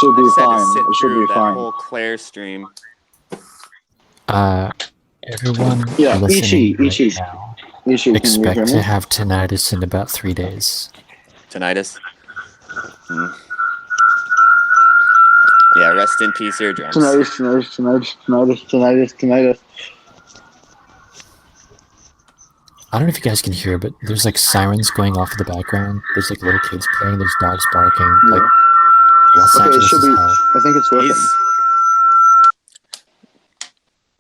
should be just had to fine. sit It should through be that fine. whole Claire stream. Everyone Yeah, listening Ishi, right now, Ishi, can you hear expect me? to have tinnitus in about 3 days. Tinnitus. Yeah, rest in peace, eardrums. Tinnitus. I don't know if you guys can hear, but there's like sirens going off in the background. There's like little kids playing. There's dogs barking. Yeah. Like Los Okay, it Angeles should is be. hell. I think it's working.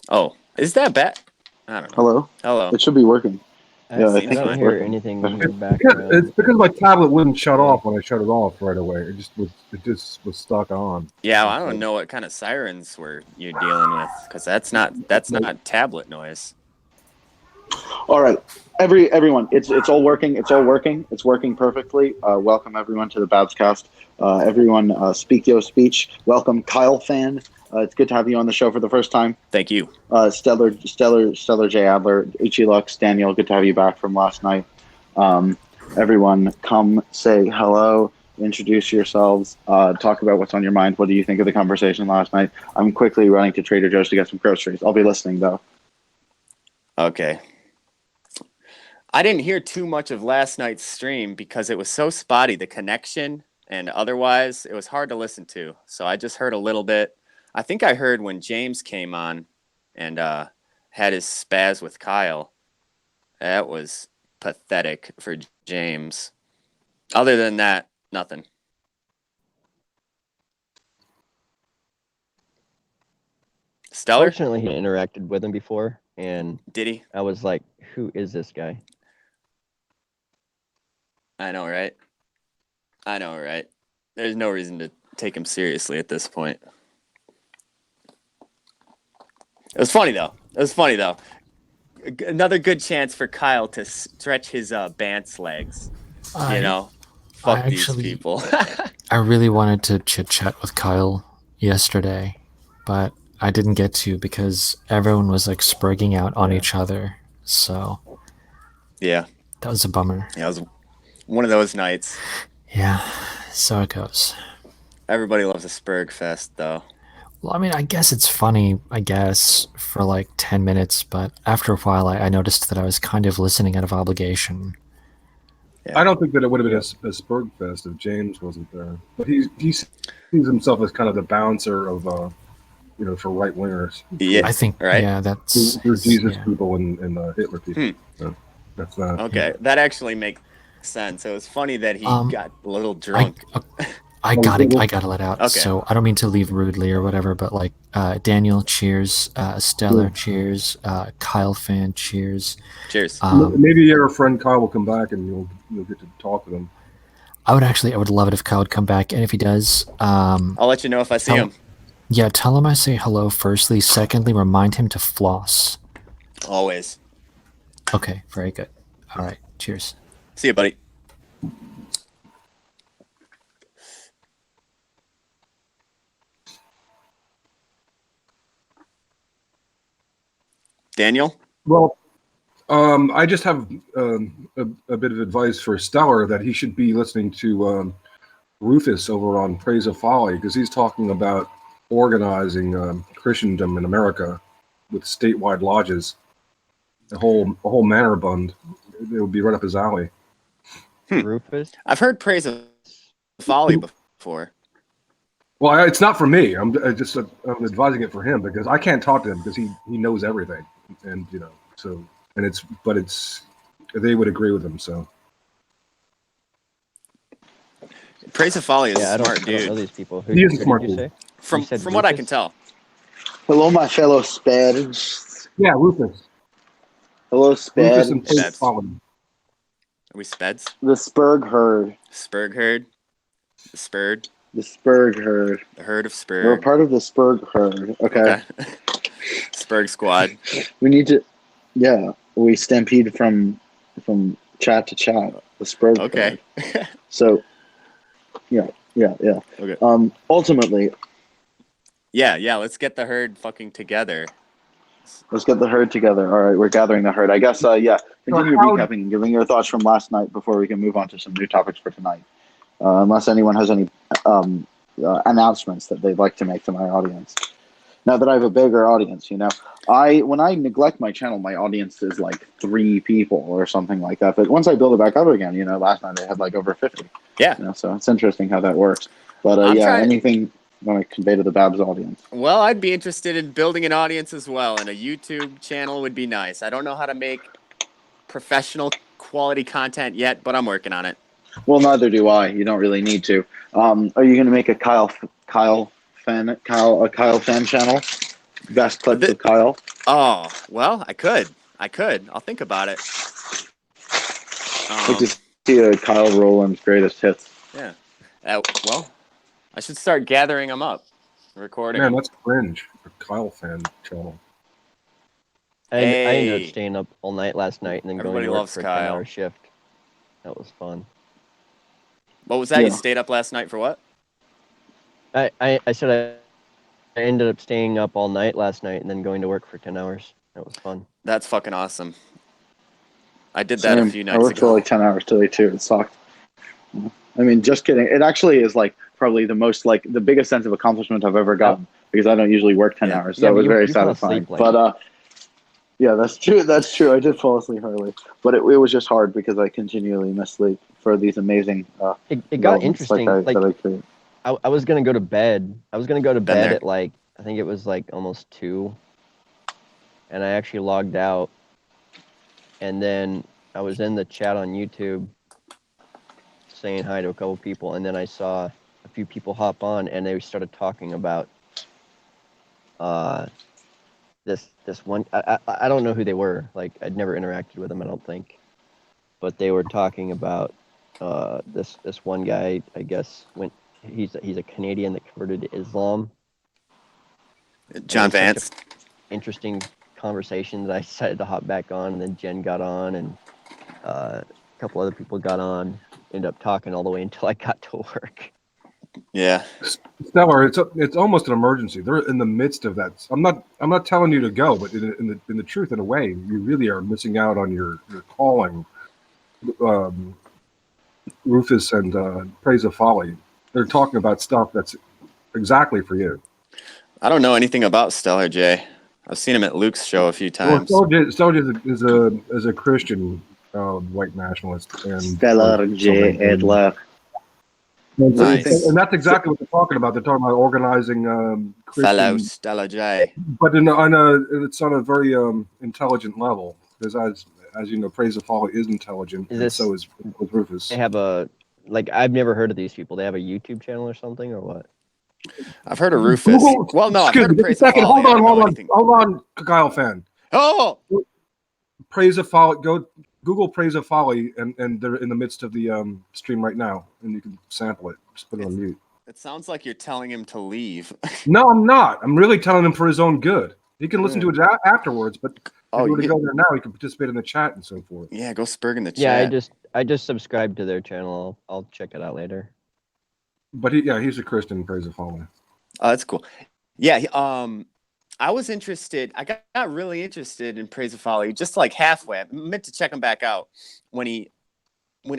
Oh, is that bad? I don't know. Hello? Hello. It should be working. I think don't it's hear working. anything in the It's background. because my tablet wouldn't shut off when I shut it off right away. It just was stuck on. Yeah, well, I don't know what kind of sirens you're dealing with, because that's not tablet noise. All right, everyone, it's all working. It's working perfectly. Welcome everyone to the Babscast. Everyone, speak your speech. Welcome, Kyle fan. It's good to have you on the show for the first time. Thank you. Stellar J Adler, Ichi Lux, Daniel. Good to have you back from last night. Everyone, come say hello. Introduce yourselves. Talk about what's on your mind. What do you think of the conversation last night? I'm quickly running to Trader Joe's to get some groceries. I'll be listening though. Okay. I didn't hear too much of last night's stream because it was so spotty, the connection, and otherwise it was hard to listen to. So I just heard a little bit. I think I heard when James came on and had his spaz with Kyle. That was pathetic for James. Other than that, nothing. Stellar? Fortunately, he interacted with him before, and Did he? I was like, who is this guy? I know, right? There's no reason to take him seriously at this point. It was funny, though. Another good chance for Kyle to stretch his Bant's legs. Fuck these people. I really wanted to chit-chat with Kyle yesterday, but I didn't get to because everyone was like spragging out on each other. So yeah, that was a bummer. Yeah, it was one of those nights. Yeah, so it goes. Everybody loves a Spurg Fest, though. Well, I mean, I guess it's funny, for like 10 minutes, but after a while I noticed that I was kind of listening out of obligation. Yeah. I don't think that it would have been a Spurg Fest if James wasn't there. But he sees himself as kind of the bouncer of, for right wingers. Yeah, I think, right? Yeah, that's... There's Jesus people and Hitler people. So that's not... Okay, that actually makes sense. It was funny that he got a little drunk. I gotta let out. Okay. So I don't mean to leave rudely or whatever, but Daniel, cheers. Stellar, cheers. Kyle fan, cheers. Cheers. Maybe your friend Kyle will come back and you'll get to talk with him. I would love it if Kyle would come back, and if he does, I'll let you know if I see him. Yeah, tell him I say hello. Firstly, secondly, remind him to floss. Always. Okay, very good. All right, cheers. See you, buddy. Daniel? Well, I just have a bit of advice for Stellar that he should be listening to Rufus over on Praise of Folly, because he's talking about organizing Christendom in America with statewide lodges, a whole manor bund. It would be right up his alley. Rufus? I've heard Praise of Folly before. Well, it's not for me. I'm advising it for him because I can't talk to him because he knows everything, and they would agree with him. So Praise of Folly is a smart I dude. don't know these people. He is a smart dude. From what I can tell. Hello, my fellow Spads. Yeah, Rufus. Hello, Spad. Rufus and Praise of Folly. Are we Speds? The Spurg herd. Spurg herd? The Spurd? The Spurg herd. The herd of Spurg. We're part of the Spurg herd. Okay. Spurg squad. We need to. Yeah, we stampede from chat to chat. The Spurg herd. Okay. So. Yeah. Okay. Ultimately. Yeah. Let's get the herd fucking together. Let's get the herd together. All right, we're gathering the herd. I guess. Continue recapping and giving your thoughts from last night before we can move on to some new topics for tonight. Unless anyone has any announcements that they'd like to make to my audience. Now that I have a bigger audience, when I neglect my channel, my audience is like 3 people or something like that. But once I build it back up again, last night I had like over 50. Yeah. So it's interesting how that works. But anything I want to convey to the Babs audience? Well, I'd be interested in building an audience as well, and a YouTube channel would be nice. I don't know how to make professional quality content yet, but I'm working on it. Well, neither do I. You don't really need to. Are you going to make a Kyle fan channel? Best clips of Kyle. Oh, well, I could. I'll think about it. Like to see Kyle Rowland's greatest hits. Yeah. Well, I should start gathering them up, recording. Man, them. that's cringe. A Kyle fan channel. I ended up staying up all night last night and then Everybody going to work loves for a Kyle. 10-hour shift. That was fun. What was that? Yeah. You stayed up last night for what? I said I ended up staying up all night last night and then going to work for 10 hours. That was fun. That's fucking awesome. I did that a few nights I worked ago. for like 10 hours today too. It sucked. I mean, just kidding. It actually is like probably the biggest sense of accomplishment I've ever gotten because I don't usually work 10 hours. So it was very satisfying. But yeah, that's true. That's true. I did fall asleep early, but it was just hard because I continually miss sleep for these amazing. It got interesting. that I create. I was gonna go to bed. I was gonna go to Been bed there. at like I think it was like almost 2, and I actually logged out. And then I was in the chat on YouTube saying hi to a couple people, and then I saw a few people hop on, and they started talking about this one. I don't know who they were. Like I'd never interacted with them, I don't think. But they were talking about this one guy. I guess he's a Canadian that converted to Islam. John Vance. Interesting conversation that I decided to hop back on, and then Jen got on, and a couple other people got on. Ended up talking all the way until I got to work. Yeah. Stellar, it's almost an emergency. They're in the midst of that. I'm not telling you to go, but in the truth, in a way, you really are missing out on your calling. Rufus and Praise of Folly. They're talking about stuff that's exactly for you. I don't know anything about Stellar J. I've seen him at Luke's show a few times. Well, Stellar is a Christian white nationalist. And Stellar J. Edler. Nice. And that's exactly what they're talking about. They're talking about organizing Christian, Fellow Stellar J. but it's on a very intelligent level. Because as you know, Praise of Folly is intelligent, and so is Rufus. They have I've never heard of these people. They have a YouTube channel or something, or what? I've heard of Rufus. Well, no, I've heard of Praise of Folly. Hold on, Kyle fan. Oh! Praise of Folly. Go Google Praise of Folly, and they're in the midst of the stream right now, and you can sample it. Just put it on mute. It sounds like you're telling him to leave. No, I'm not. I'm really telling him for his own good. He can listen to it afterwards, but if you were to go there now, he can participate in the chat and so forth. Yeah, go spurg in the chat. Yeah, I just subscribed to their channel. I'll check it out later. But he's a Christian, Praise of Folly. Oh, that's cool. Yeah, I was interested. I got really interested in Praise of Folly, just like halfway. I meant to check him back out when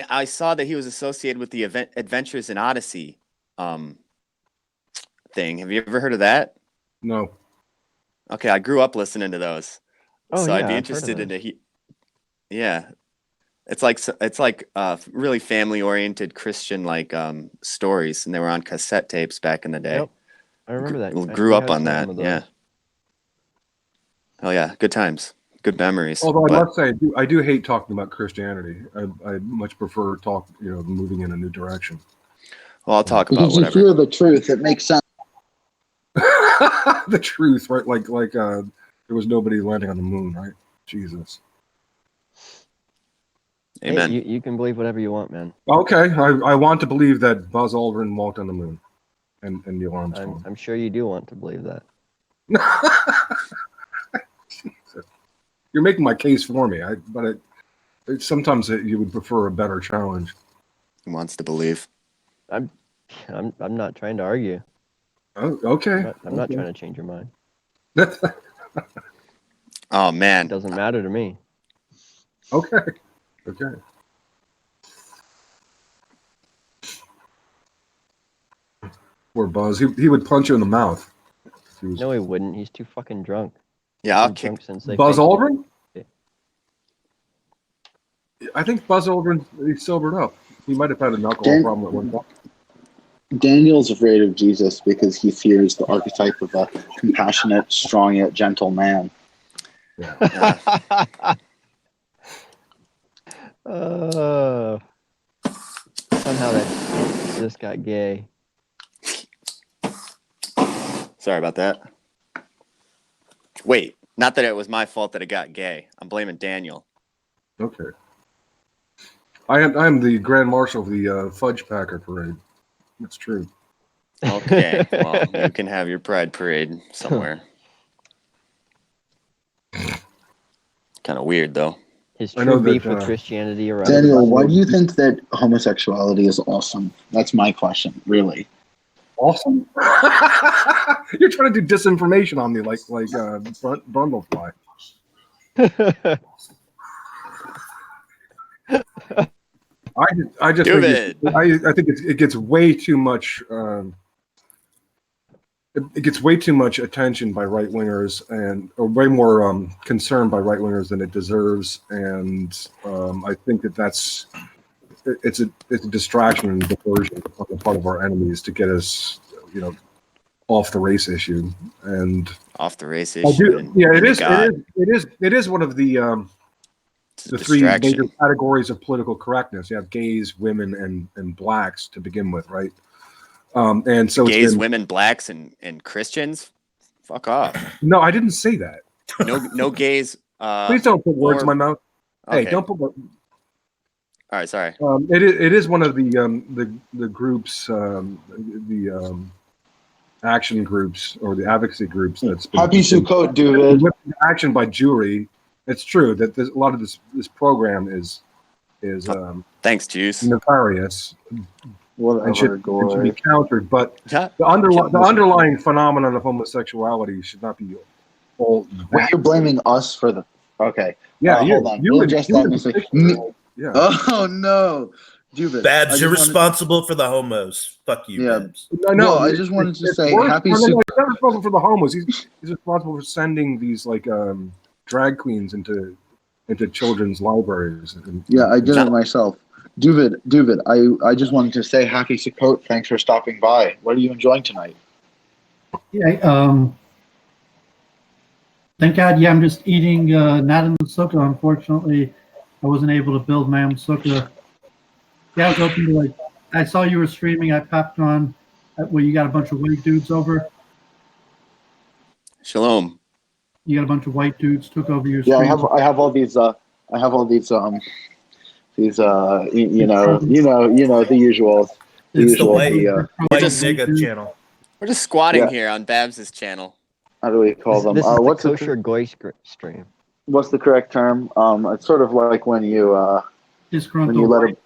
I saw that he was associated with the Adventures in Odyssey thing. Have you ever heard of that? No. Okay, I grew up listening to those, so I'd be interested in it. Yeah, it's like really family oriented Christian stories, and they were on cassette tapes back in the day. Yep. I remember that. Grew up on that. Yeah. Oh yeah, good times, good memories. Although I must say, I do hate talking about Christianity. I much prefer moving in a new direction. Well, I'll talk about because whatever. you hear the truth, it makes sense. The truth, right? Like there was nobody landing on the moon, right? Jesus. Amen. Hey, you can believe whatever you want, man. Okay, I want to believe that Buzz Aldrin walked on the moon, and Neil Armstrong. I'm sure you do want to believe that. You're making my case for me, but sometimes you would prefer a better challenge. He wants to believe. I'm not trying to argue. Oh, okay. I'm not trying to change your mind. Oh man, It doesn't matter to me. Okay. Poor Buzz. He would punch you in the mouth. No, he wouldn't. He's too fucking drunk. Yeah, I'll Been kick. drunk since they Buzz faked it. Aldrin? I think Buzz Aldrin, he sobered up. He might have had an alcohol problem at one point. Daniel's afraid of Jesus because he fears the archetype of a compassionate, strong yet gentle man. Somehow that just got gay. Sorry about that. Wait, not that it was my fault that it got gay. I'm blaming Daniel. Okay. I'm the Grand Marshal of the Fudge Packer Parade. That's true. Okay, well, you can have your pride parade somewhere. Kind of weird, though. His I know true beef that, with Christianity around. Daniel, why do you think that homosexuality is awesome? That's my question, really. Awesome. You're trying to do disinformation on me like Brundlefly. I just think it gets way too much. It gets way too much attention by right wingers or way more concern by right wingers than it deserves, and I think that's it's a distraction and diversion on the part of our enemies to get us, off the race issue and off the race issue. It is one of the three major categories of political correctness. You have gays, women, and blacks to begin with, right? And so gays, women, blacks, and Christians. Fuck off. No, I didn't say that. No gays. Please don't put words in my mouth. Okay. Hey, don't put. All right, sorry. It is one of the groups, the action groups or the advocacy groups that's been Happy Sukkot, dude. Action by Jewry. It's true that a lot of this program is thanks, Juice. nefarious. And should be countered, but yeah. the underlying phenomenon of homosexuality should not be all. Wait, you're blaming us for the? Okay. Yeah, hold on. We'll address that in a second. Yeah. Oh no, Dubin. Babs, you're responsible for the homos. Fuck you, Babs. No, I just wanted to say happy. He's not responsible for the homos. He's responsible for sending these drag queens into children's libraries. I did it myself. Duvid, I just wanted to say happy Sukkot. Thanks for stopping by. What are you enjoying tonight? Yeah, thank God. Yeah, I'm just eating, not in the sukkah, unfortunately. I wasn't able to build my own sukkah. Yeah, I was open to I saw you were streaming. I popped on where you got a bunch of white dudes over. Shalom. You got a bunch of white dudes took over your Yeah, stream. I have all these the usual. It's the white nigga channel. We're just squatting here on Babs's channel. How do we call them? This is what's the kosher goy stream. What's the correct term? It's sort of like when you let it.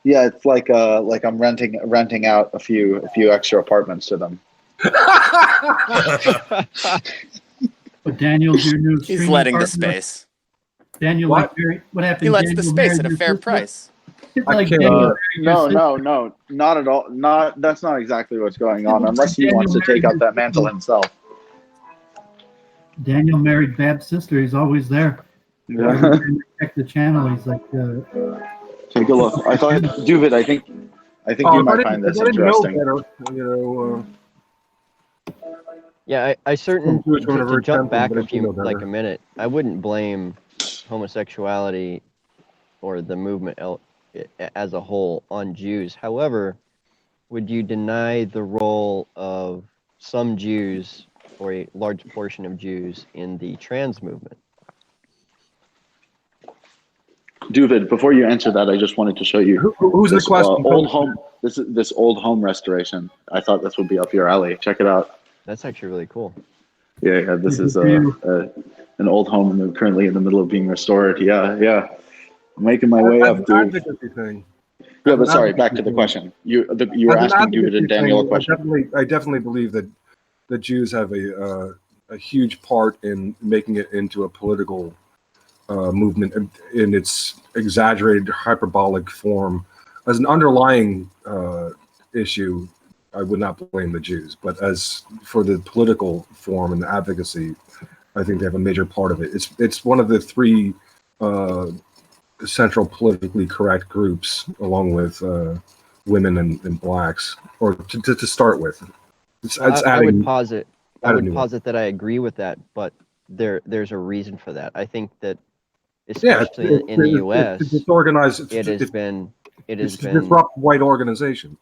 Yeah, it's like I'm renting out a few extra apartments to them. But Daniel's your new He's letting the space. Daniel, what happened? He lets the space at a fair price. No, not at all. That's not exactly what's going on, unless he wants to take out that mantle himself. Daniel married Bab's sister. He's always there. Yeah. Check the channel. He's like, take a look. I thought, Duvid, I think you might find this interesting. Yeah, I certainly to jump back a minute. I wouldn't blame homosexuality or the movement as a whole on Jews. However, would you deny the role of some Jews or a large portion of Jews in the trans movement? Duvid, before you answer that, I just wanted to show you who's this old home. This old home restoration. I thought this would be up your alley. Check it out. That's actually really cool. Yeah. This is an old home currently in the middle of being restored. Yeah. I'm making my way up, dude. Yeah, but sorry. Back to the question. You were asking Duvid and Daniel a question. I definitely believe that the Jews have a huge part in making it into a political movement in its exaggerated, hyperbolic form. As an underlying issue, I would not blame the Jews. But as for the political form and the advocacy, I think they have a major part of it. It's one of the three central politically correct groups, along with women and blacks, or to start with. I would posit that I agree with that, but there's a reason for that. I think that especially in the U.S., it's organized. It has been to disrupt white organization.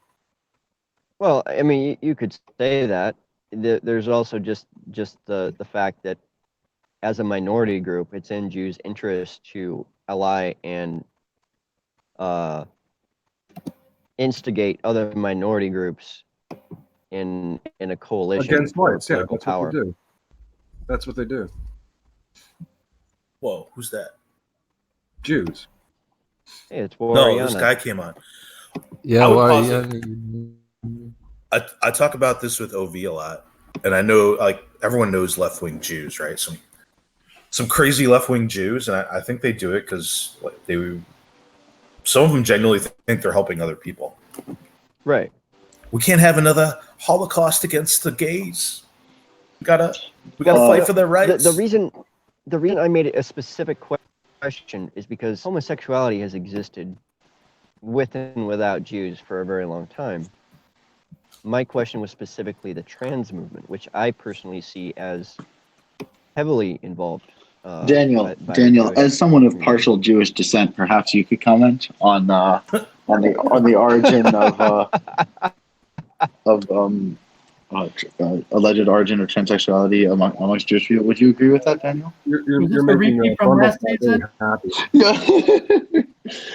Well, I mean, you could say that. There's also just the fact that as a minority group, it's in Jews' interest to ally and instigate other minority groups in a coalition Against whites. Yeah, political that's power. what they do. That's what they do. Whoa, who's that? Jews. Hey, it's No, Warriana. this guy came on. Yeah, I talk about this with OV a lot, and I know like everyone knows left-wing Jews, right? Some crazy left-wing Jews, and I think they do it because some of them genuinely think they're helping other people. Right. We can't have another Holocaust against the gays. We gotta fight for their rights. The reason I made it a specific question is because homosexuality has existed with and without Jews for a very long time. My question was specifically the trans movement, which I personally see as heavily involved. Daniel, as someone of partial Jewish descent, perhaps you could comment on the origin of alleged origin of transsexuality amongst Jewish people. Would you agree with that, Daniel? You're making from last season? happy.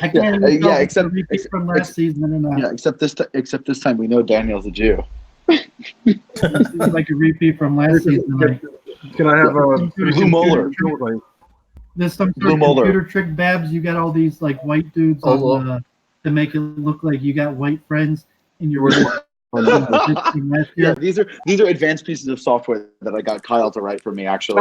I can't even tell if it's a repeat from last season or not. Yeah, except this time we know Daniel's a Jew. This is like a repeat from last season. Like, Can I have a Blue Molar? there's some sort of computer trick, Babs. You got all these like white dudes on to make it look like you got white friends in your. Yeah, these are advanced pieces of software that I got Kyle to write for me. Actually,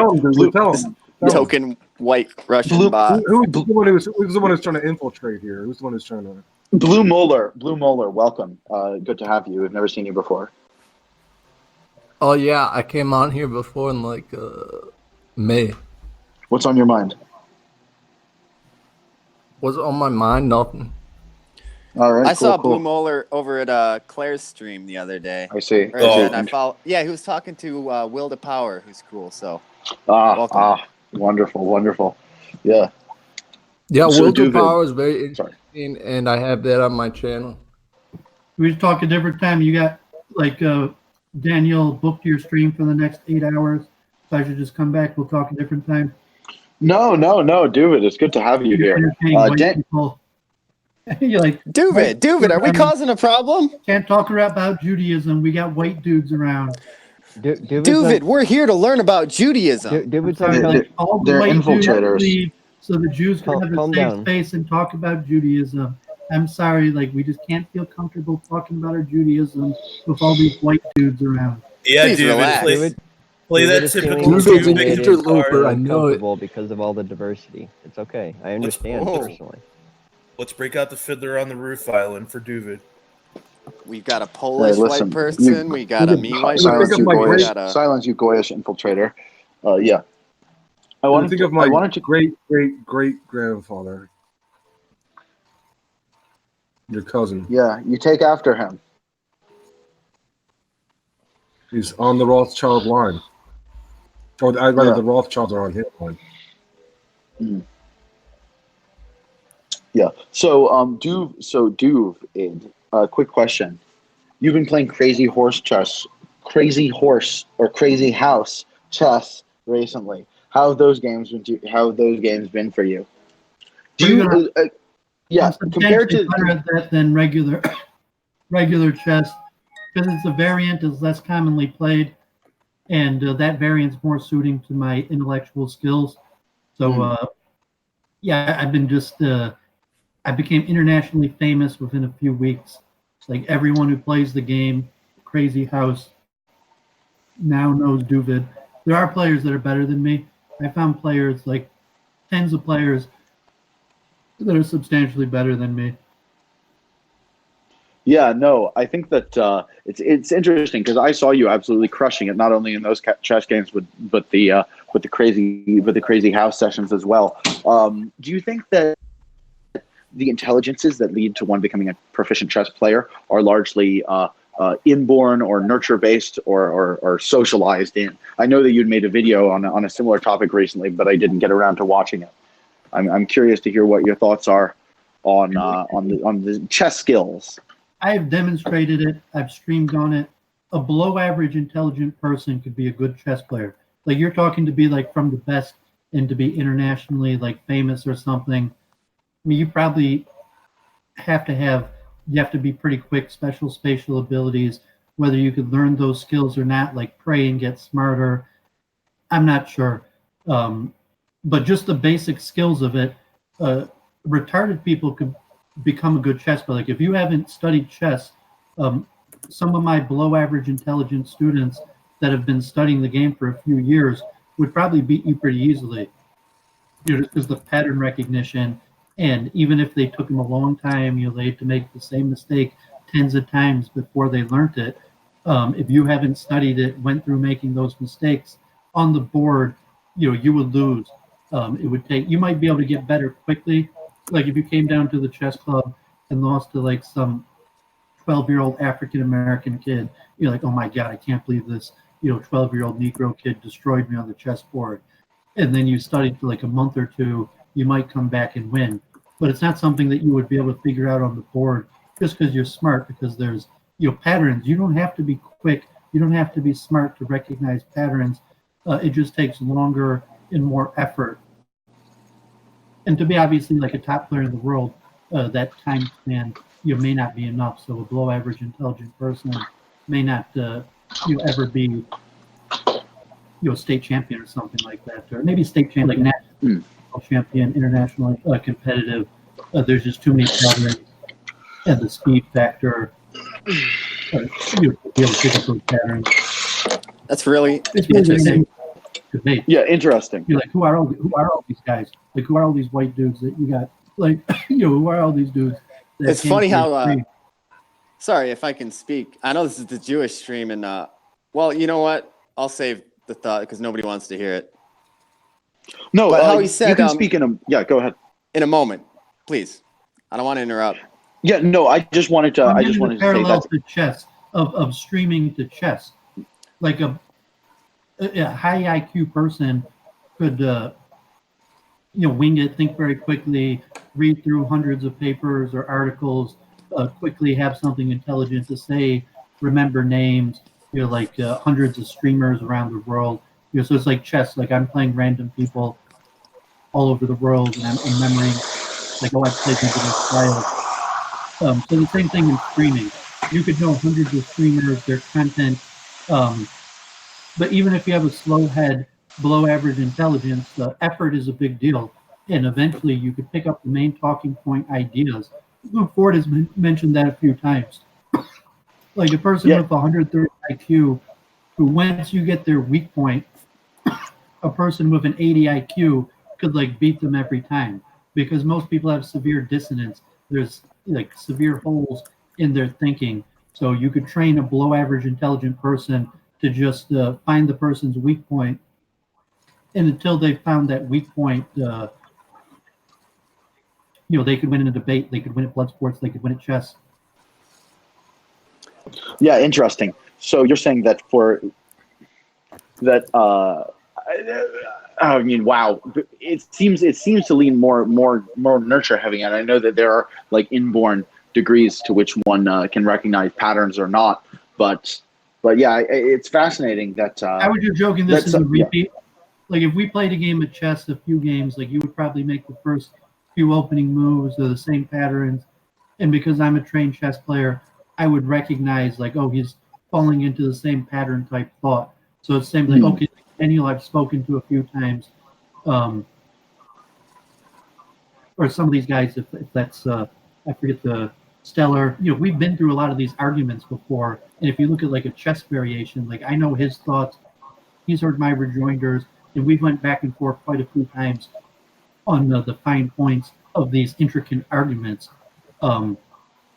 tell him. Token white Russian bot. Who's the one who's trying to infiltrate here? Who's the one who's trying to? Blue Molar, welcome. Good to have you. We've never seen you before. Oh yeah, I came on here before in like May. What's on your mind? What's on my mind? Nothing. All right. I saw cool. Blue Molar over at Claire's stream the other day. I see. Yeah, he was talking to Will to Power, who's cool. So wonderful. Yeah. Yeah, So Will to David- Power is very interesting, and I have that on my channel. We just talk a different time. You got like Daniel booked your stream for the next 8 hours. So I should just come back. We'll talk a different time. No, David. It's good to have you here. You're like, Duvid, are we causing a problem? Can't talk about Judaism. We got white dudes around. Duvid, we're here to learn about Judaism. All the they're white infiltrators. dudes leave so the Jews can have a safe space and talk about Judaism. I'm sorry, like we just can't feel comfortable talking about our Judaism with all these white dudes around. Yeah, Please relax. Play that typical Duvid's an interloper. I know it. Because of all the diversity. It's okay. I understand personally. Let's break out the Fiddler on the Roof Island for Duvid. We've got a Polish white person. We got a me white Silence person. silence, you Goyish infiltrator. Yeah. I think of my great grandfather. Your cousin. Yeah, you take after him. He's on the Rothschild line. Or I'd rather the Rothschilds are on his line. Mm. Yeah. So Duve, quick question. You've been playing Crazy House chess recently. How have those games been for you? Compared to better at that than regular chess, because it's a variant is less commonly played, and that variant's more suiting to my intellectual skills. So I've been I became internationally famous within a few weeks. Like everyone who plays the game, Crazy House, now knows Duvid. There are players that are better than me. I found players, like tens of players, that are substantially better than me. Yeah, no, I think that it's interesting because I saw you absolutely crushing it, not only in those chess games, but the crazy house sessions as well. Do you think that the intelligences that lead to one becoming a proficient chess player are largely inborn or nurture based or socialized in? I know that you'd made a video on a similar topic recently, but I didn't get around to watching it. I'm curious to hear what your thoughts are on the chess skills. I've demonstrated it. I've streamed on it. A below average intelligent person could be a good chess player. Like you're talking to be like from the best and to be internationally like famous or something. I mean, you probably you have to be pretty quick, special spatial abilities, whether you could learn those skills or not, like pray and get smarter. I'm not sure. But just the basic skills of it, retarded people could become a good chess player. Like if you haven't studied chess, some of my below average intelligent students that have been studying the game for a few years would probably beat you pretty easily. Because the pattern recognition, and even if they took them a long time, they had to make the same mistake tens of times before they learned it. If you haven't studied it, went through making those mistakes on the board, you would lose. It would take. You might be able to get better quickly. Like if you came down to the chess club and lost to like some 12-year-old African American kid, you're like, oh my God, I can't believe this. 12-year-old Negro kid destroyed me on the chessboard. And then you studied for like a month or two, you might come back and win. But it's not something that you would be able to figure out on the board just because you're smart, because there's patterns. You don't have to be quick. You don't have to be smart to recognize patterns. It just takes longer and more effort. And to be obviously like a top player in the world, that time span may not be enough. So a below average intelligent person may not ever be state champion or something like that, or maybe state champion, like national champion, internationally competitive. There's just too many patterns and the speed factor. Be able to pick up those patterns. That's really It's interesting. Debate. Yeah, interesting. You're like, who are all these guys? Like, who are all these white dudes that you got? Like, who are all these dudes? It's funny how. Sorry if I can speak. I know this is the Jewish stream, and well, you know what? I'll save the thought because nobody wants to hear it. No, but how he said, you can speak in a. Yeah, go ahead. In a moment, please. I don't want to interrupt. Yeah, no, I just wanted to. I just wanted to say parallel that to chess of streaming to chess, like a high IQ person could wing it, think very quickly, read through hundreds of papers or articles, quickly have something intelligent to say, remember names. Like hundreds of streamers around the world. So it's like chess. Like I'm playing random people all over the world, and I'm remembering, like, oh, I played these against Kyle. So the same thing in streaming. You could know hundreds of streamers, their content, but even if you have a slow head, below average intelligence, the effort is a big deal. And eventually you could pick up the main talking point ideas. Luke Ford has mentioned that a few times. Like a person with 130 IQ, who once you get their weak point, a person with an 80 IQ could like beat them every time, because most people have severe dissonance. There's like severe holes in their thinking. So you could train a below average intelligent person to just find the person's weak point, and until they found that weak point, they could win in a debate, they could win at blood sports, they could win at chess. Yeah, interesting. So you're saying that I mean, wow, it seems to lean more nurture heavy, and I know that there are like inborn degrees to which one can recognize patterns or not, but yeah, it's fascinating that. How would you joking this is a repeat? Yeah. Like if we played a game of chess, a few games, like you would probably make the first few opening moves or the same patterns, and because I'm a trained chess player, I would recognize like, oh, he's falling into the same pattern type thought. So it's same like, okay, Daniel I've spoken to a few times, or some of these guys, if that's I forget the Stellar. We've been through a lot of these arguments before, and if you look at like a chess variation, like I know his thoughts, he's heard my rejoinders, and we've went back and forth quite a few times on the fine points of these intricate arguments.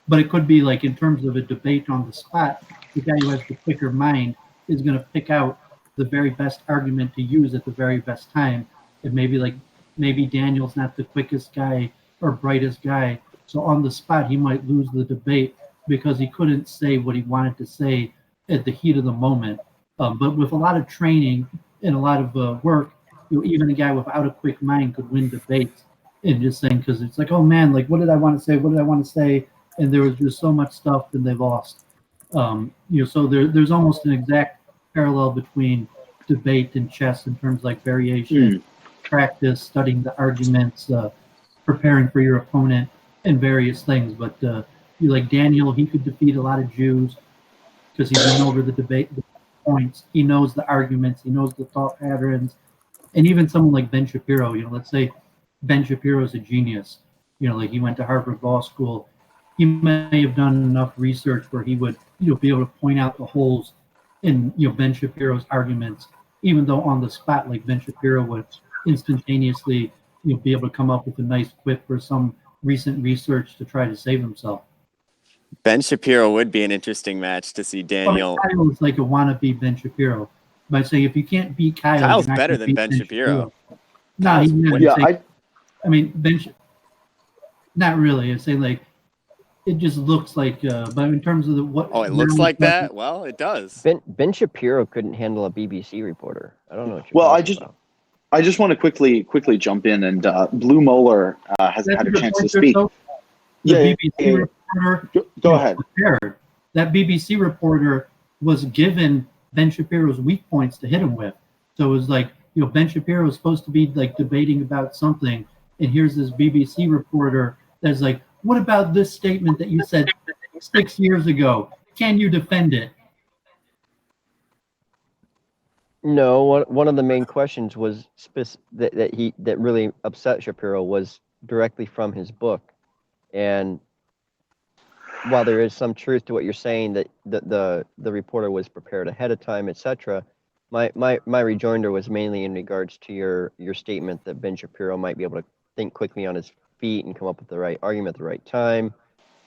But it could be like in terms of a debate on the spot, the guy who has the quicker mind is going to pick out the very best argument to use at the very best time. And maybe Daniel's not the quickest guy or brightest guy, so on the spot he might lose the debate because he couldn't say what he wanted to say at the heat of the moment. But with a lot of training and a lot of work, even a guy without a quick mind could win debates. And just saying, because it's like, oh man, like what did I want to say? What did I want to say? And there was just so much stuff, and they lost. So there's almost an exact parallel between debate and chess in terms of like variation, practice, studying the arguments, preparing for your opponent, and various things. But you like Daniel, he could defeat a lot of Jews because he's went over the debate the points. He knows the arguments. He knows the thought patterns. And even someone like Ben Shapiro, let's say Ben Shapiro is a genius. Like he went to Harvard Law School. He may have done enough research where he would, be able to point out the holes in, Ben Shapiro's arguments, even though on the spot, like Ben Shapiro would instantaneously, be able to come up with a nice quip or some recent research to try to save himself. Ben Shapiro would be an interesting match to see Daniel. Kyle is like a wannabe Ben Shapiro. But I say if you can't beat Kyle, Kyle's better than Ben Shapiro. No, he's not. Yeah, Not really. I say like it just looks like. But in terms of what? Oh, it looks like that. Well, it does. Ben Shapiro couldn't handle a BBC reporter. I don't know what you're Well, about. I just want to quickly jump in, and Blue Molar hasn't had a chance to speak. The BBC reporter. Go ahead. That BBC reporter was given Ben Shapiro's weak points to hit him with. So it was like, Ben Shapiro was supposed to be like debating about something, and here's this BBC reporter that's like, what about this statement that you said 6 years ago? Can you defend it? No, one of the main questions was that really upset Shapiro was directly from his book. And while there is some truth to what you're saying that the reporter was prepared ahead of time, etc., my rejoinder was mainly in regards to your statement that Ben Shapiro might be able to think quickly on his feet and come up with the right argument at the right time.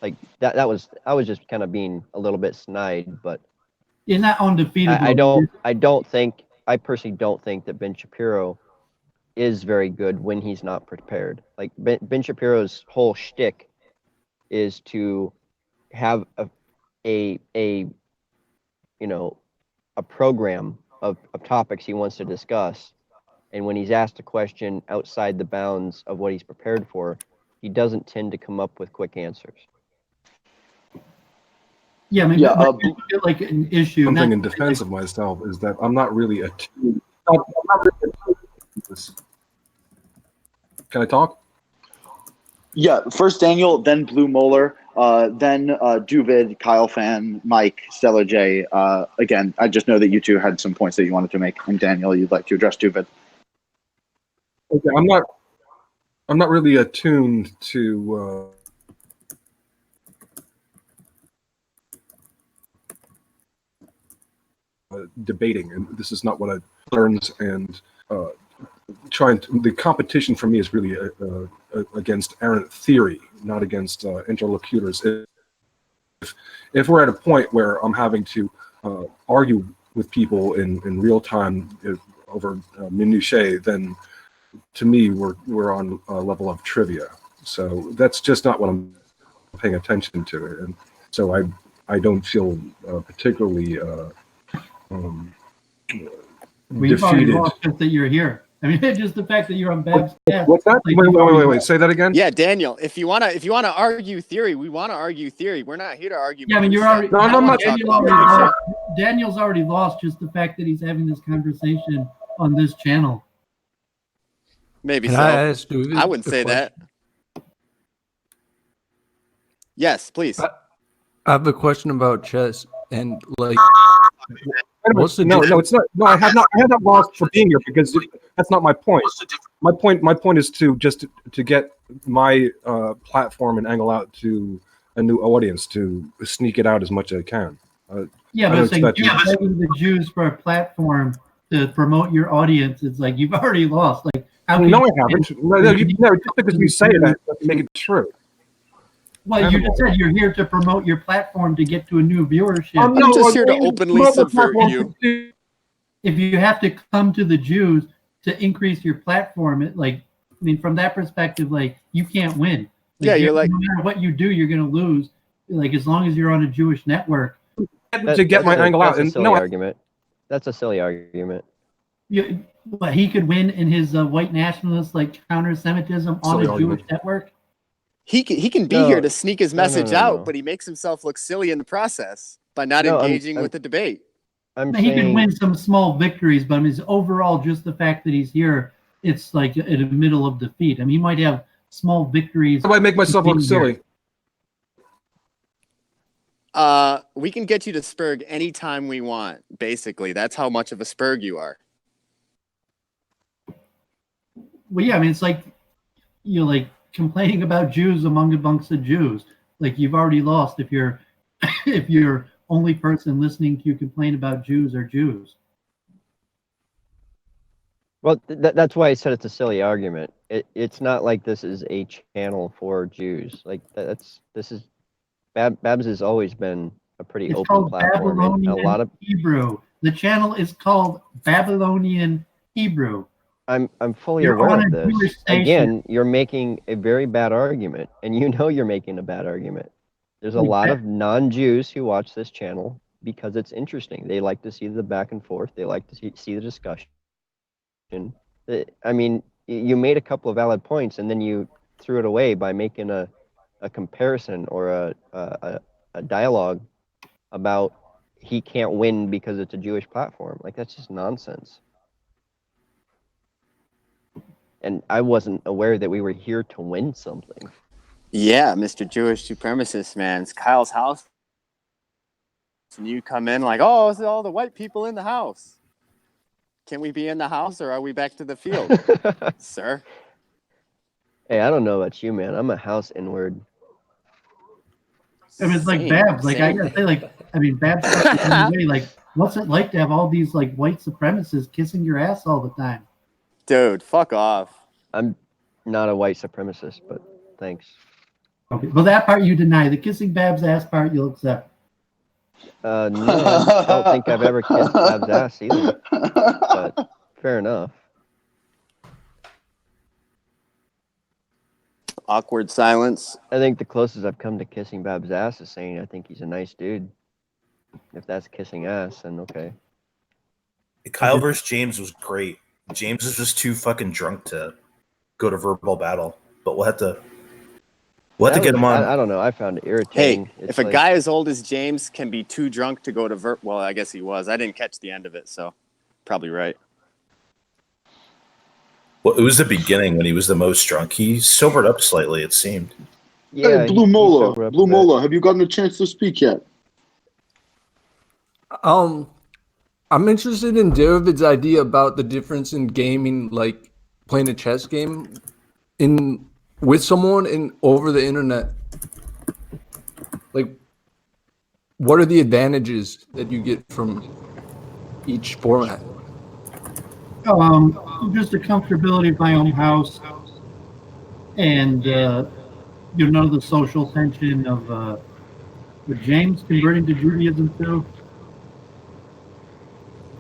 Like I was just kind of being a little bit snide, but you're not undefeated. I personally don't think that Ben Shapiro is very good when he's not prepared. Like Ben Shapiro's whole shtick is to have a program of topics he wants to discuss, and when he's asked a question outside the bounds of what he's prepared for, he doesn't tend to come up with quick answers. Yeah, maybe like an issue. Something in defense of myself is that I'm not really attuned. Can I talk? Yeah, first Daniel, then Blue Molar, then Duvid, Kyle Fan, Mike, Stellar J. Again, I just know that you two had some points that you wanted to make, and Daniel, you'd like to address Duvid. Okay, I'm not really attuned to debating, and this is not what I learned. And the competition for me is really against errant theory, not against interlocutors. If we're at a point where I'm having to argue with people in real time over minutiae, then to me we're on a level of trivia. So that's just not what I'm paying attention to, and so I don't feel particularly We've already defeated. lost just that you're here. I mean, just the fact that you're on Babscast. What's that? Wait. Say that again. Yeah, Daniel. If you wanna argue theory, we wanna argue theory. We're not here to argue. Yeah, I mean, you're already. No, I'm not. Daniel's already lost just the fact that he's having this conversation on this channel. Maybe Can so. I ask you I wouldn't a say that. Yes, please. I have a question about chess and like. It's not. No, I have not lost for being here because that's not my point. My point is to get my platform and angle out to a new audience, to sneak it out as much as I can. But saying begging the Jews for a platform to promote your audience, it's like you've already lost. Like, no, I haven't. No, just because we say that doesn't make it true. Well, you just said you're here to promote your platform to get to a new viewership. I'm just here to openly subvert you. If you have to come to the Jews to increase your platform, from that perspective, you can't win. Yeah, you're like, no matter what you do, you're going to lose. Like, as long as you're on a Jewish network. To get my angle out. That's a silly argument. That's a silly argument. But he could win in his white nationalist, counter-Semitism on a Jewish network? He can be here to sneak his message out, but he makes himself look silly in the process by not engaging with the debate. He can win some small victories, but overall, just the fact that he's here, it's like in the middle of defeat. He might have small victories. How do I make myself look silly? We can get you to Spurg anytime we want, basically. That's how much of a Spurg you are. Well, yeah, it's like you're complaining about Jews amongst the Jews. You've already lost if you're only person listening to you complain about Jews are Jews. Well, that's why I said it's a silly argument. It's not like this is a channel for Jews. Babs has always been a pretty open platform. Babylonian Hebrew. The channel is called Babylonian Hebrew. I'm fully aware of this. Again, you're making a very bad argument, and you're making a bad argument. There's a lot of non-Jews who watch this channel because it's interesting. They like to see the back and forth. They like to see the discussion. You made a couple of valid points, and then you threw it away by making a comparison or a dialogue about he can't win because it's a Jewish platform. That's just nonsense. And I wasn't aware that we were here to win something. Yeah, Mr. Jewish supremacist, man. It's Kyle's house. And you come in oh, it's all the white people in the house. Can we be in the house or are we back to the field, sir? Hey, I don't know about you, man. I'm a house inward. It's like Babs. I gotta say, Babs. What's it like to have all these white supremacists kissing your ass all the time? Dude, fuck off. I'm not a white supremacist, but thanks. Okay, well, that part you deny. The kissing Babs' ass part you'll accept. No, I don't think I've ever kissed Babs' ass either. But fair enough. Awkward silence. I think the closest I've come to kissing Babs' ass is saying I think he's a nice dude. If that's kissing ass, then okay. Kyle versus James was great. James is just too fucking drunk to go to verbal battle, but we'll have to get him on. I don't know. I found it irritating. Hey, if a guy as old as James can be too drunk to go to well, I guess he was. I didn't catch the end of it, so probably right. Well, it was the beginning when he was the most drunk. He sobered up slightly, it seemed. Yeah, hey, Blue Mola, have you gotten a chance to speak yet? I'm interested in David's idea about the difference in gaming, playing a chess game with someone and over the internet. What are the advantages that you get from each format? Just the comfortability of my own house, and none of the social tension of with James converting to Judaism too.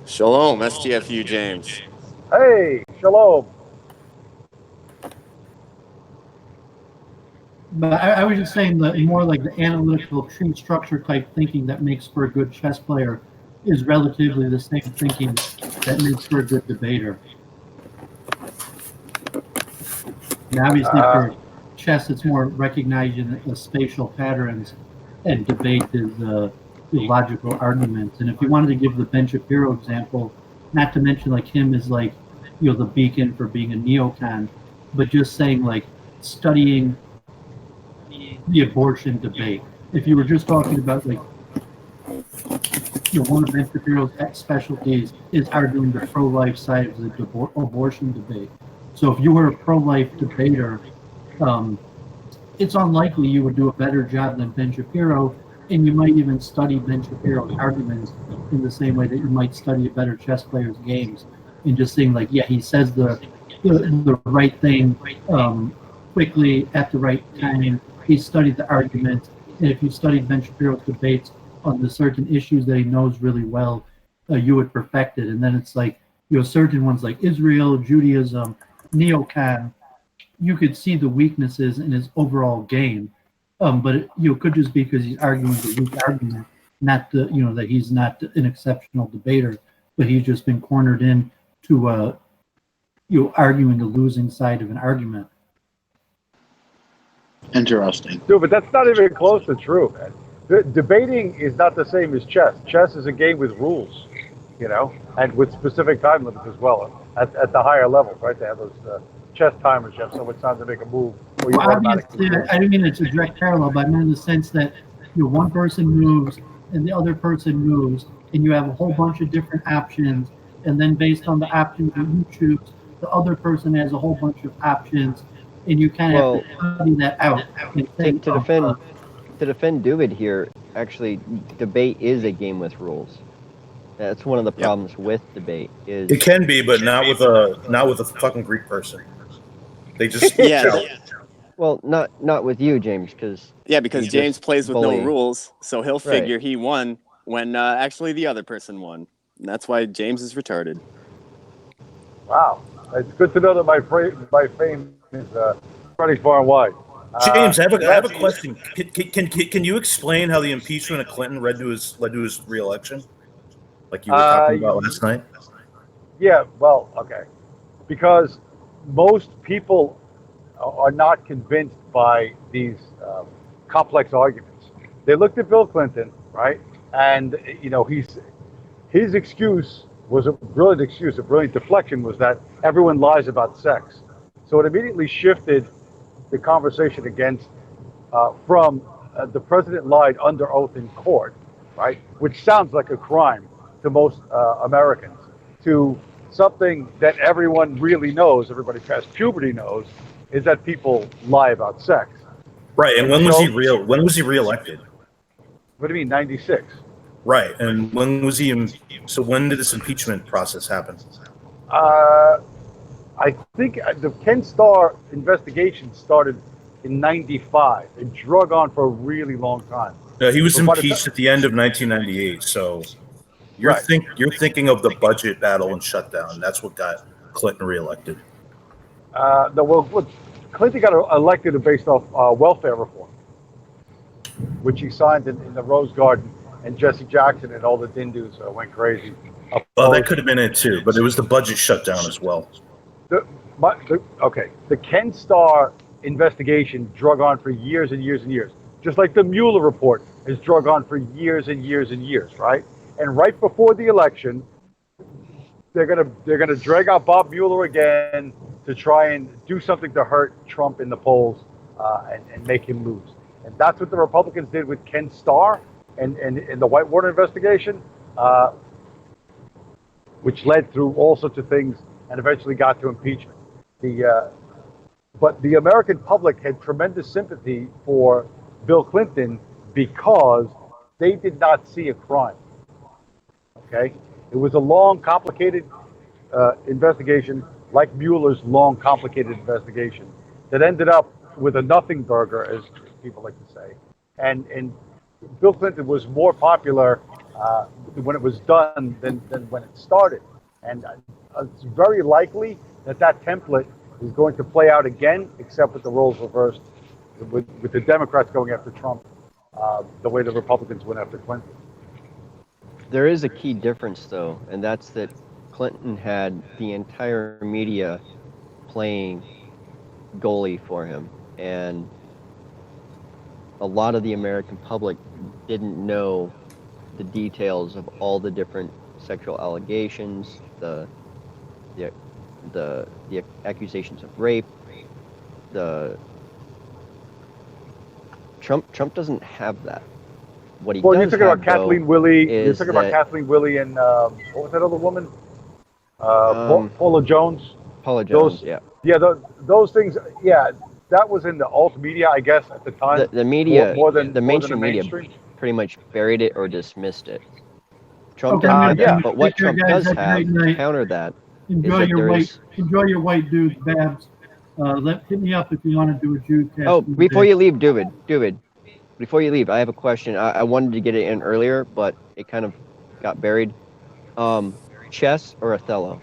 Shalom, STFU James. Hey, shalom. But I was just saying that more like the analytical tree structure type thinking that makes for a good chess player is relatively the same thinking that makes for a good debater. And obviously for chess, it's more recognizing the spatial patterns, and debate is logical arguments. And if you wanted to give the Ben Shapiro example, not to mention him is the beacon for being a neocon, but just saying studying the abortion debate. If you were just talking about one of Ben Shapiro's specialties is arguing the pro-life side of the abortion debate. So if you were a pro-life debater, it's unlikely you would do a better job than Ben Shapiro, and you might even study Ben Shapiro's arguments in the same way that you might study a better chess player's games, and just saying he says the right thing quickly at the right time. he studied the argument. And if you studied Ben Shapiro's debates on the certain issues that he knows really well, you would perfect it. And then it's like, certain ones like Israel, Judaism, neocon, you could see the weaknesses in his overall game. But it could just be because he's arguing the weak argument, not that he's not an exceptional debater, but he's just been cornered in to arguing the losing side of an argument. Interesting. Dude, but that's not even close to true, man. Debating is not the same as chess. Chess is a game with rules, and with specific time limits as well. At the higher levels, right? They have those chess timers. You have so much time to make a move. Or you Obviously, I didn't mean it's a direct parallel, but I meant in the sense that one person moves and the other person moves, and you have a whole bunch of different options, and then based on the options that you choose, the other person has a whole bunch of options, and you kind of have to study that out. To defend David here, actually, debate is a game with rules. That's one of the problems with debate. Is it can be, but not with a fucking Greek person. They just Well, not with you, James, because James plays with no rules, so he'll figure he won when actually the other person won. And that's why James is retarded. Wow, it's good to know that my fame is spreading far and wide. James, I have a question. Can you explain how the impeachment of Clinton led to his re-election, like you were talking about last night? Yeah, well, okay, because most people are not convinced by these complex arguments. They looked at Bill Clinton, right, and his excuse was a brilliant excuse, a brilliant deflection, was that everyone lies about sex. So it immediately shifted the conversation against from the president lied under oath in court, right, which sounds like a crime to most Americans, to something that everyone really knows, everybody past puberty knows, is that people lie about sex. Right, and when was he reelected? What do you mean, 96? Right, and when was he? So when did this impeachment process happen? I think the Ken Starr investigation started in 95. It drug on for a really long time. He was impeached at the end of 1998. So you're thinking of the budget battle and shutdown. That's what got Clinton reelected. Clinton got elected based off welfare reform, which he signed in the Rose Garden, and Jesse Jackson and all the Dindus went crazy. Well, that could have been it too, but it was the budget shutdown as well. The Ken Starr investigation drug on for years and years and years, just like the Mueller report has drug on for years and years and years, right? And right before the election, they're gonna drag out Bob Mueller again to try and do something to hurt Trump in the polls and make him lose. And that's what the Republicans did with Ken Starr and the Whitewater investigation, which led through all sorts of things and eventually got to impeachment. But the American public had tremendous sympathy for Bill Clinton because they did not see a crime. Okay? It was a long, complicated investigation, like Mueller's long, complicated investigation, that ended up with a nothing burger, as people like to say. And Bill Clinton was more popular when it was done than when it started. And it's very likely that template is going to play out again, except with the roles reversed, with the Democrats going after Trump the way the Republicans went after Clinton. There is a key difference, though, and that's that Clinton had the entire media playing goalie for him, and a lot of the American public didn't know the details of all the different sexual allegations, the accusations of rape. Trump doesn't have that. What he does you're talking about Kathleen Willey. You're talking about Kathleen Willey and what was that other woman? Paula Jones. Paula Jones. Those things. Yeah, that was in the alt media, I guess, at the time. The media, more than the mainstream media, pretty much buried it or dismissed it. Trump doesn't have that, but what Trump does have to counter that enjoy your white dude, Babs. hit me up if you want to do a Jew cast. Oh, before you leave, David, before you leave, I have a question. I wanted to get it in earlier, but it kind of got buried. Chess or Othello?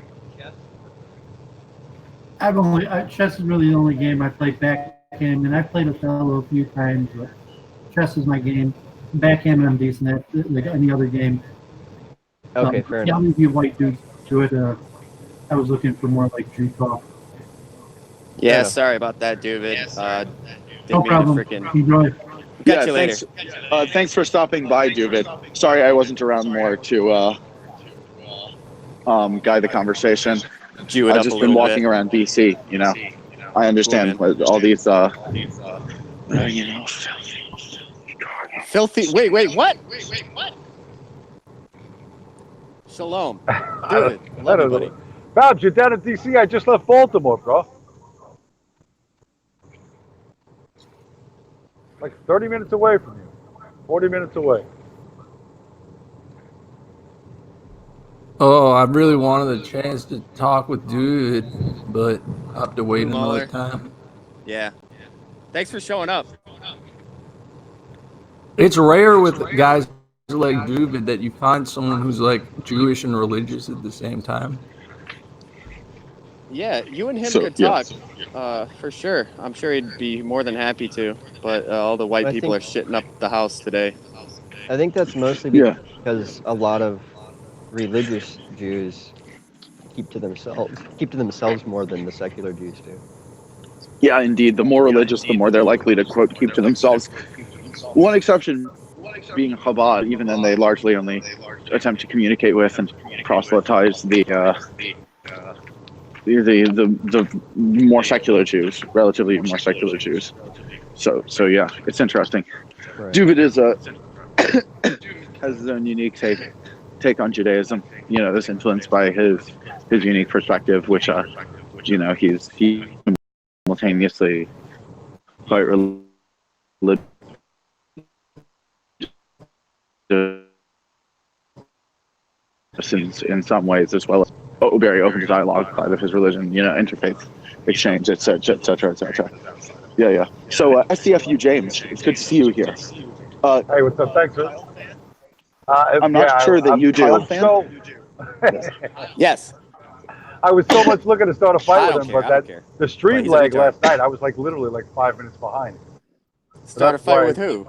Chess is really the only game I play backgammon, and I played Othello a few times, but chess is my game. Backgammon I'm decent at, like any other game. Okay, fair enough. I'll leave you white dudes to it. I was looking for more like Jew talk. Yeah, sorry about that, David. No problem. Enjoy. Catch you later. Thanks for stopping by, David. Sorry I wasn't around more to guide the conversation. Jew it I've up just a been little walking bit. around BC, you know. I understand Cool, all these Filthy. Wait, what? Shalom. David, love you, buddy. Babs, you're down in DC. I just left Baltimore, bro. Like 30 minutes away from you. 40 minutes away. Oh, I really wanted a chance to talk with Dude, but I have to wait another time. Yeah. Thanks for showing up. It's rare with guys like Dude that you find someone who's like Jewish and religious at the same time. Yeah, you and him could talk, for sure. I'm sure he'd be more than happy to, but all the white people are shitting up the house today. I think that's mostly because a lot of religious Jews keep to themselves more than the secular Jews do. Yeah, indeed. The more religious, the more they're likely to, quote, keep to themselves. One exception being Chabad, even then they largely only attempt to communicate with and proselytize the more secular Jews, relatively more secular Jews. So yeah, it's interesting. Right. David has his own unique take on Judaism. You know, that's influenced by his unique perspective, which you know, he's simultaneously quite religious in some ways, as well as very open to dialogue outside of his religion, you know, interfaith exchange, etc., etc., etc. Yeah. So, SCFU James, it's good to see you here. Hey, what's up? Thanks. I'm not sure that you do. Yes. I was so much looking to start a fight with him, but the stream But lag last night, I was like literally like 5 minutes behind. Start a fight with who?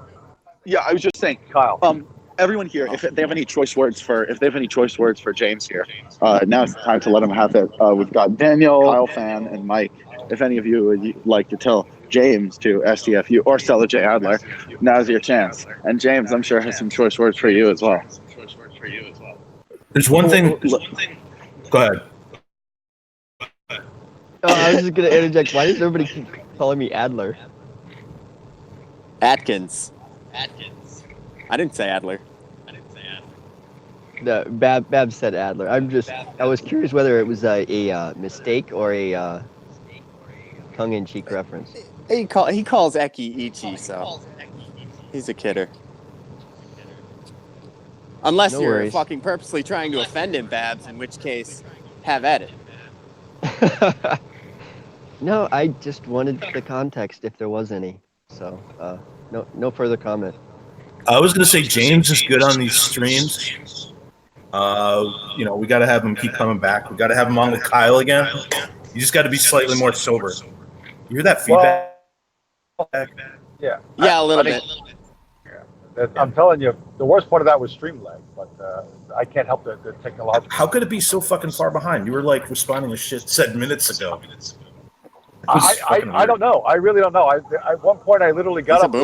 Yeah, I was just saying, Kyle. Everyone here, if they have any choice words for James here, now's the time to let him have it. We've got Daniel, Kyle Fan, and Mike. If any of you would like to tell James to STFU or Stella J. Adler, now's your chance. And James, I'm sure, has some choice words for you as well. There's one thing. Go ahead. I was just gonna interject. Why does everybody keep calling me Adler? Atkins. I didn't say Adler. No, Bab said Adler. I was curious whether it was a mistake or a tongue-in-cheek reference. He calls Eki Ichi, so he's a kidder. Unless No you're worries. fucking purposely trying to offend him, Babs, in which case, have at it. No, I just wanted the context if there was any. So, no further comment. I was gonna say James is good on these streams. You know, we got to have him keep coming back. We got to have him on with Kyle again. You just got to be slightly more sober. You hear that feedback? Yeah. Yeah, a little bit. I'm telling you, the worst part of that was stream lag, but I can't help the technological. How could it be so fucking far behind? You were like responding to shit said minutes ago. I don't know. I really don't know. At one point, I literally got up,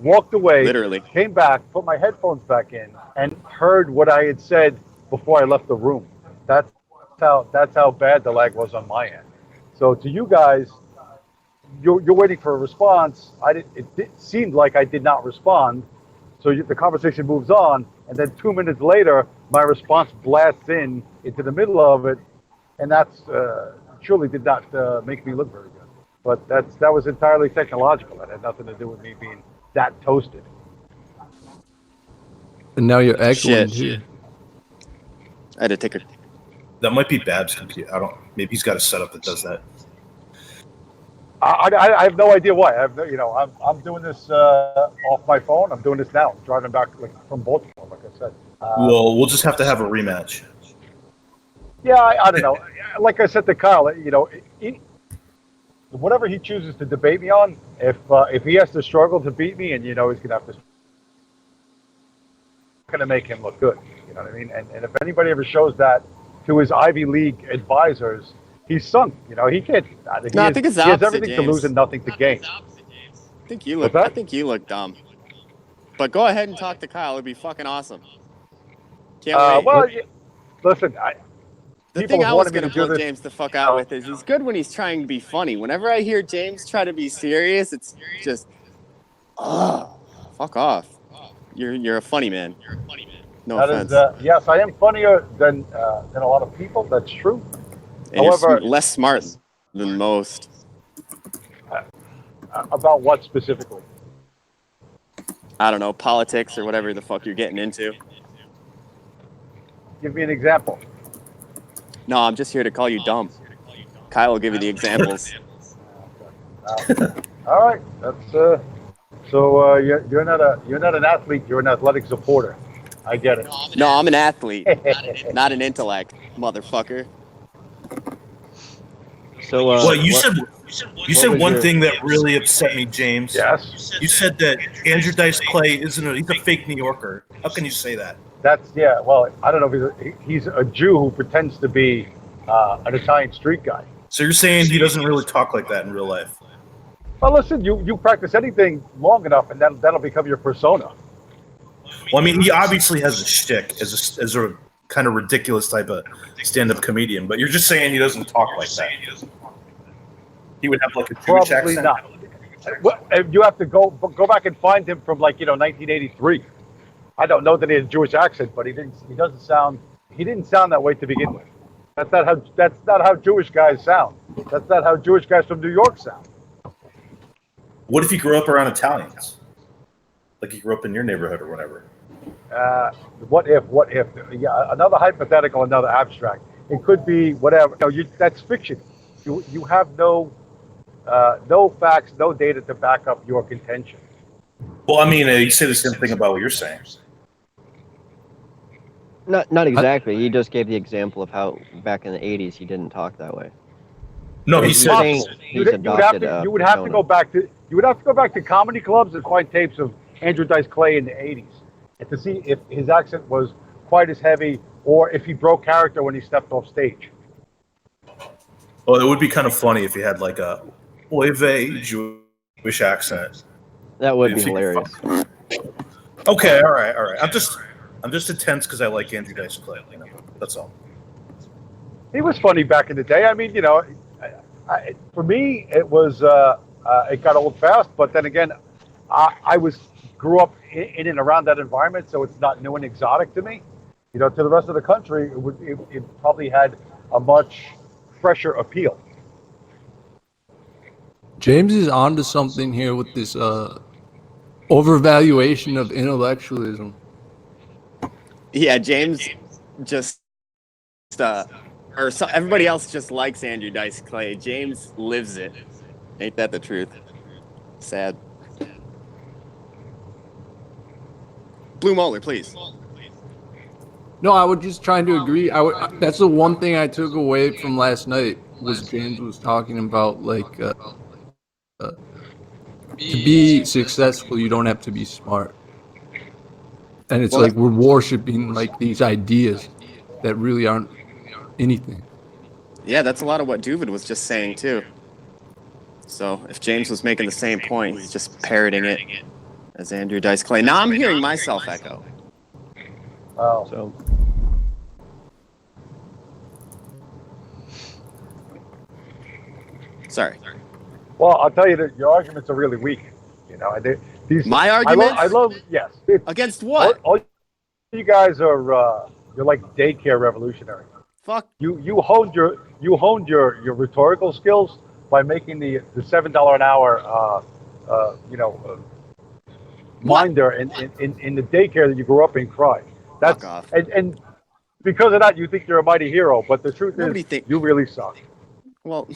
walked away, Literally. came back, put my headphones back in, and heard what I had said before I left the room. That's how bad the lag was on my end. So to you guys, you're waiting for a response. It seemed like I did not respond. So the conversation moves on, and then 2 minutes later, my response blasts into the middle of it, and that's surely did not make me look very good. But that was entirely technological. That had nothing to do with me being that toasted. And now you're echoing Shit. too. I had to take a... That might be Bab's computer. Maybe he's got a setup that does that. I have no idea why. I have no, I'm doing this off my phone. I'm doing this now. I'm driving back from Baltimore, like I said. Well, we'll just have to have a rematch. Yeah, I don't know. Like I said to Kyle, whatever he chooses to debate me on, if he has to struggle to beat me, and he's gonna have to, gonna make him look good. You know what I mean? And if anybody ever shows that to his Ivy League advisors, he's sunk. He can't. I think it's he has opposite, everything to James. lose and nothing to gain. I think you look dumb. But go ahead and talk to Kyle. It'd be fucking awesome. Can't wait. Well, listen, the people thing I have was wanted me going to to do blow this. James the fuck out with is he's good when he's trying to be funny. Whenever I hear James try to be serious, it's just, fuck off. You're a funny man. No offense. Yes, I am funnier than a lot of people. That's true. And However, you're less smart than most. About what specifically? I don't know, politics or whatever the fuck you're getting into. Give me an example. No, I'm just here to call you dumb. Kyle will give you the examples. All right, that's so you're not an athlete. You're an athletic supporter. I get it. No, I'm an athlete, not an intellect, motherfucker. So, Well, you said was one your- thing that really upset me, James. Yes. You said that Andrew Dice Clay he's a fake New Yorker. How can you say that? Well, I don't know if he's a Jew who pretends to be an Italian street guy. So you're saying he doesn't really talk like that in real life? Well, listen, you practice anything long enough, and that'll become your persona. Well, I mean, he obviously has a shtick as a kind of ridiculous type of stand-up comedian, but you're just saying he doesn't talk like that. He would have like a Jewish Probably accent. not. Well, you have to go back and find him from 1983. I don't know that he has a Jewish accent, but he didn't sound that way to begin with. That's not how Jewish guys sound. That's not how Jewish guys from New York sound. What if he grew up around Italians? Like he grew up in your neighborhood or whatever. What if? Yeah, another hypothetical, another abstract. It could be whatever. No, that's fiction. You have no facts, no data to back up your contention. Well, I mean, you say the same thing about what you're saying. Not exactly. He just gave the example of how back in the 80s he didn't talk that way. No, he He's said saying he's adopted you would have to go back to comedy clubs and find tapes of Andrew Dice Clay in the 80s and to see if his accent was quite as heavy or if he broke character when he stepped off stage. Well, it would be kind of funny if he had like a very Jewish accent. That would be hilarious. Okay, all right. I'm just intense because I like Andrew Dice Clay. That's all. He was funny back in the day. I mean, for me, it was it got old fast. But then again, I grew up in and around that environment, so it's not new and exotic to me. To the rest of the country, it probably had a much fresher appeal. James is onto something here with this overvaluation of intellectualism. Yeah, James just everybody else just likes Andrew Dice Clay. James lives it. Ain't that the truth? Sad. Blue Molar, please. No, I was just trying to agree. That's the one thing I took away from last night was James was talking about to be successful, you don't have to be smart. And it's like we're worshiping like these ideas that really aren't anything. Yeah, that's a lot of what Duvid was just saying too. So if James was making the same point, he's just parroting it as Andrew Dice Clay. Now I'm hearing myself echo. Oh. So Sorry. Well, I'll tell you that your arguments are really weak. My arguments? I love yes. Against what? All you guys are you're like daycare revolutionaries. Fuck. You honed your rhetorical skills by making the $7 an hour minder in the daycare that you grew up in cry. That's Fuck off. And because of that you think you're a mighty hero, but the truth Nobody is think- you really suck. Well,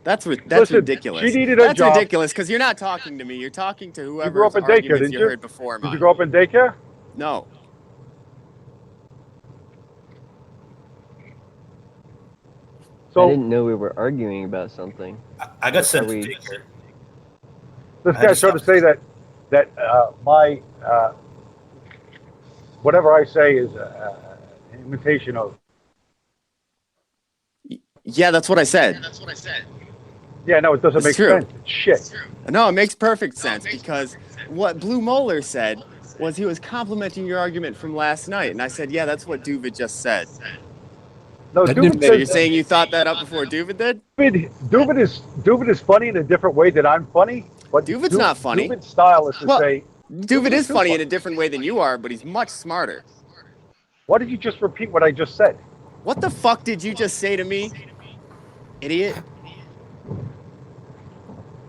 That's Listen, ridiculous. she needed a That's job. ridiculous because you're not talking to me. You're talking to You grew whoever's up in daycare, arguments didn't you you? heard before Did you mine. grow up in daycare? No. So I didn't know we were arguing about something. I got sent Are to we- daycare. this I had guy's to trying to stop. say that my whatever I say is an imitation of. Yeah, that's what I said. Yeah, no, it doesn't It's make true. sense. It's shit. No, it makes perfect sense because what Blue Molar said was he was complimenting your argument from last night. And I said, yeah, that's what Duvid just said. No, That Duvid So you're says saying you thought that up before Duvid did? Duvid is funny in a different way than I'm funny. But Duvid's not funny. Duvid's style is to Well, say. Duvid is too funny in a different way than you are, but he's much smarter. Why did you just repeat what I just said? What the fuck did you just say to me, idiot?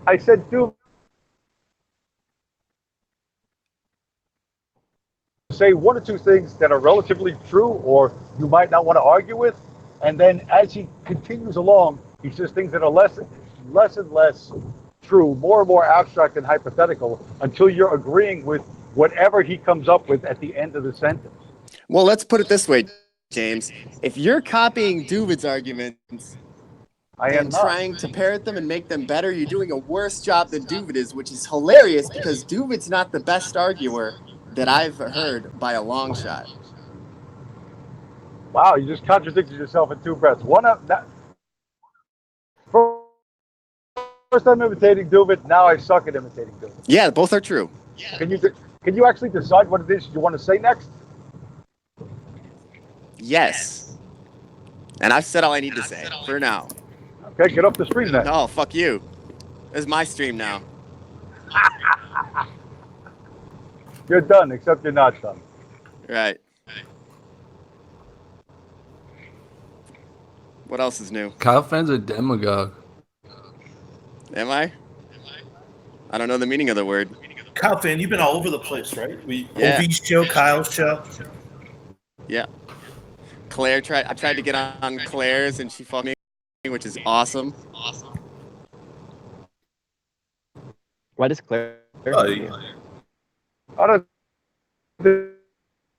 I said, Duvid. Say one or two things that are relatively true or you might not want to argue with, and then as he continues along, he says things that are less and less true, more and more abstract and hypothetical, until you're agreeing with whatever he comes up with at the end of the sentence. Well, let's put it this way, James. If you're copying Duvid's arguments I am and not. trying to parrot them and make them better, you're doing a worse job than Duvid is, which is hilarious because Duvid's not the best arguer that I've heard by a long shot. Wow, you just contradicted yourself in two breaths. One up that. First I'm imitating Duvid, now I suck at imitating Duvid. Yeah, both are true. Can you actually decide what it is you want to say next? Yes. And I've said all I need to say for now. Okay, get up the stream then. No, fuck you. This is my stream now. You're done, except you're not done. Right. What else is new? Kyle Fann's a demagogue. Am I? I don't know the meaning of the word. Kyle Fan, you've been all over the place, right? Yeah. OV's show, Kyle's show. Yeah. I tried to get on Claire's and she fought me, which is awesome. Why does Claire? Oh, hate yeah. you? I don't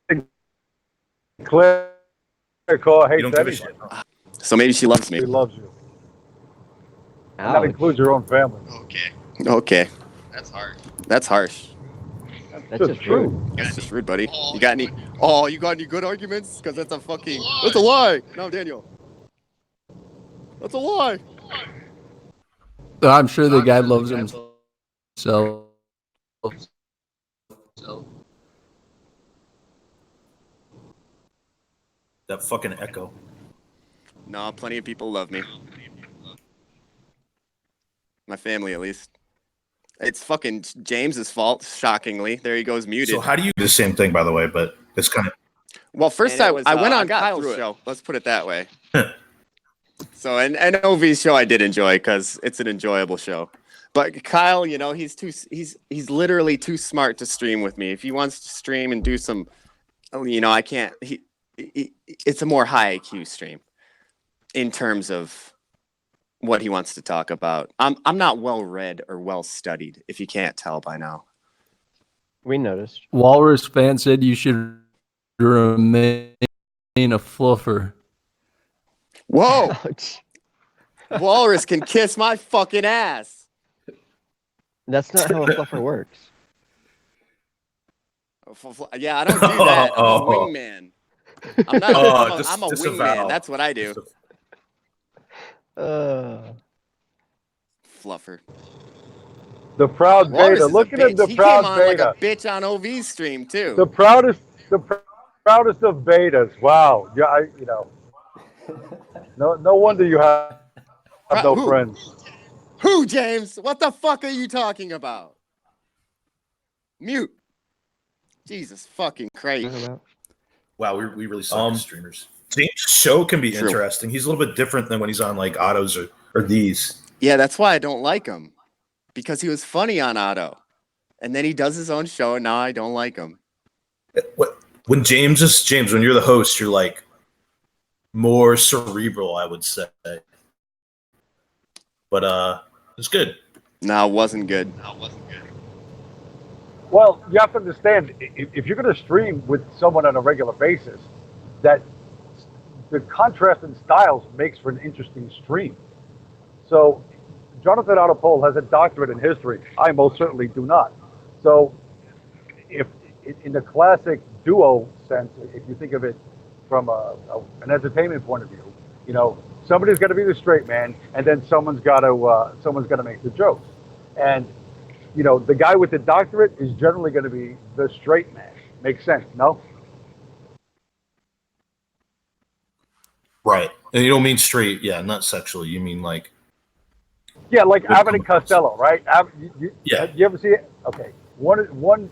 think Claire Cole You don't hates give a anything. shit. So maybe she loves me. She loves you. And that Ouch. includes your own family. Okay. That's harsh. That's just true. That's just rude, buddy. You got any good arguments? Because that's a lie. No, Daniel. That's a lie. I'm sure the guy loves himself. That fucking echo. No, plenty of people love me. My family, at least. It's fucking James's fault, shockingly. There he goes, muted. So how do you do the same thing, by the way? But it's kind of Well, first And I it was, went I on got Kyle's through it. show. Let's put it that way. So, and OV's show I did enjoy because it's an enjoyable show. But Kyle, he's literally too smart to stream with me. If he wants to stream and do some, I can't. It's a more high IQ stream in terms of what he wants to talk about. I'm not well read or well studied, if you can't tell by now. We noticed. Walrus fan said you should remain a fluffer. Whoa, Ouch. Walrus can kiss my fucking ass. That's not how a fluffer works. Yeah, I don't do that. I'm a Oh. wingman. I'm not. I'm a wingman. That's what I do. Fluffer. The proud Walrus beta. is Look a at him, bitch. the He proud came on beta. like a bitch on OV's stream too. The proudest of betas. Wow. No wonder you have no Who? friends. Who, James? What the fuck are you talking about? Mute. Jesus fucking Christ. wow. We really suck as streamers. James' show can be True. interesting. He's a little bit different than when he's on like autos or these. Yeah, that's why I don't like him. Because he was funny on Otto. And then he does his own show and now I don't like him. When James, when you're the host, you're like more cerebral, I would say. but it's good. No, it wasn't good. Well, you have to understand if you're going to stream with someone on a regular basis, that the contrast in styles makes for an interesting stream. So, Jonathan Autopole has a doctorate in history. I most certainly do not. So, if in the classic duo sense, if you think of it from an entertainment point of view, you know, somebody's got to be the straight man, and then someone's got to make the jokes, and you know, the guy with the doctorate is generally going to be the straight man. Makes sense, no? Right. And you don't mean straight, yeah, not sexually. You mean like. Yeah, like Abbott and Costello, right? Yeah. You ever see it? Okay. One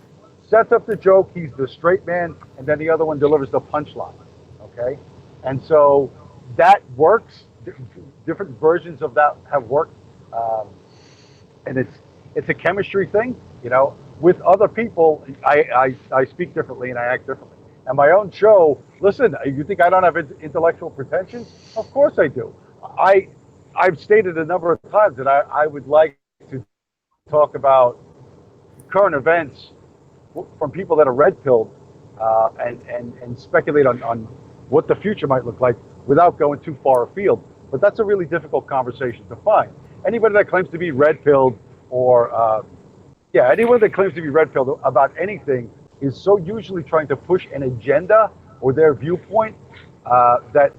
sets up the joke, he's the straight man, and then the other one delivers the punchline. Okay? And so that works. Different versions of that have worked. And it's a chemistry thing, you know. With other people, I speak differently and I act differently. And my own show, listen, you think I don't have intellectual pretensions? Of course I do. I've stated a number of times that I would like to talk about current events from people that are red-pilled and speculate on what the future might look like without going too far afield. But that's a really difficult conversation to find. Anybody that claims to be red-pilled or, anyone that claims to be red-pilled about anything is so usually trying to push an agenda or their viewpoint that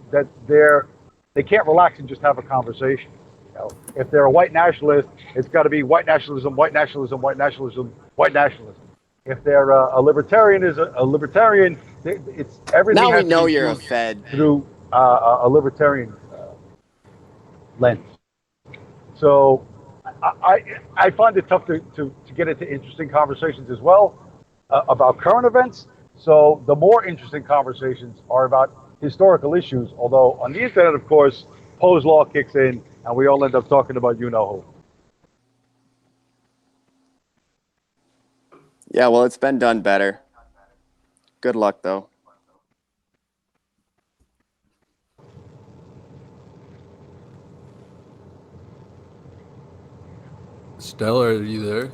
they can't relax and just have a conversation. You know, if they're a white nationalist, it's got to be white nationalism, white nationalism, white nationalism, white nationalism. If they're a libertarian, it's everything. Now we has to know be you're a viewed Fed. through a libertarian lens. So I find it tough to get into interesting conversations as well about current events. So the more interesting conversations are about historical issues, although on the internet, of course, Poe's law kicks in and we all end up talking about you-know-who. Yeah, well, it's been done better. Good luck, though. Stella, are you there?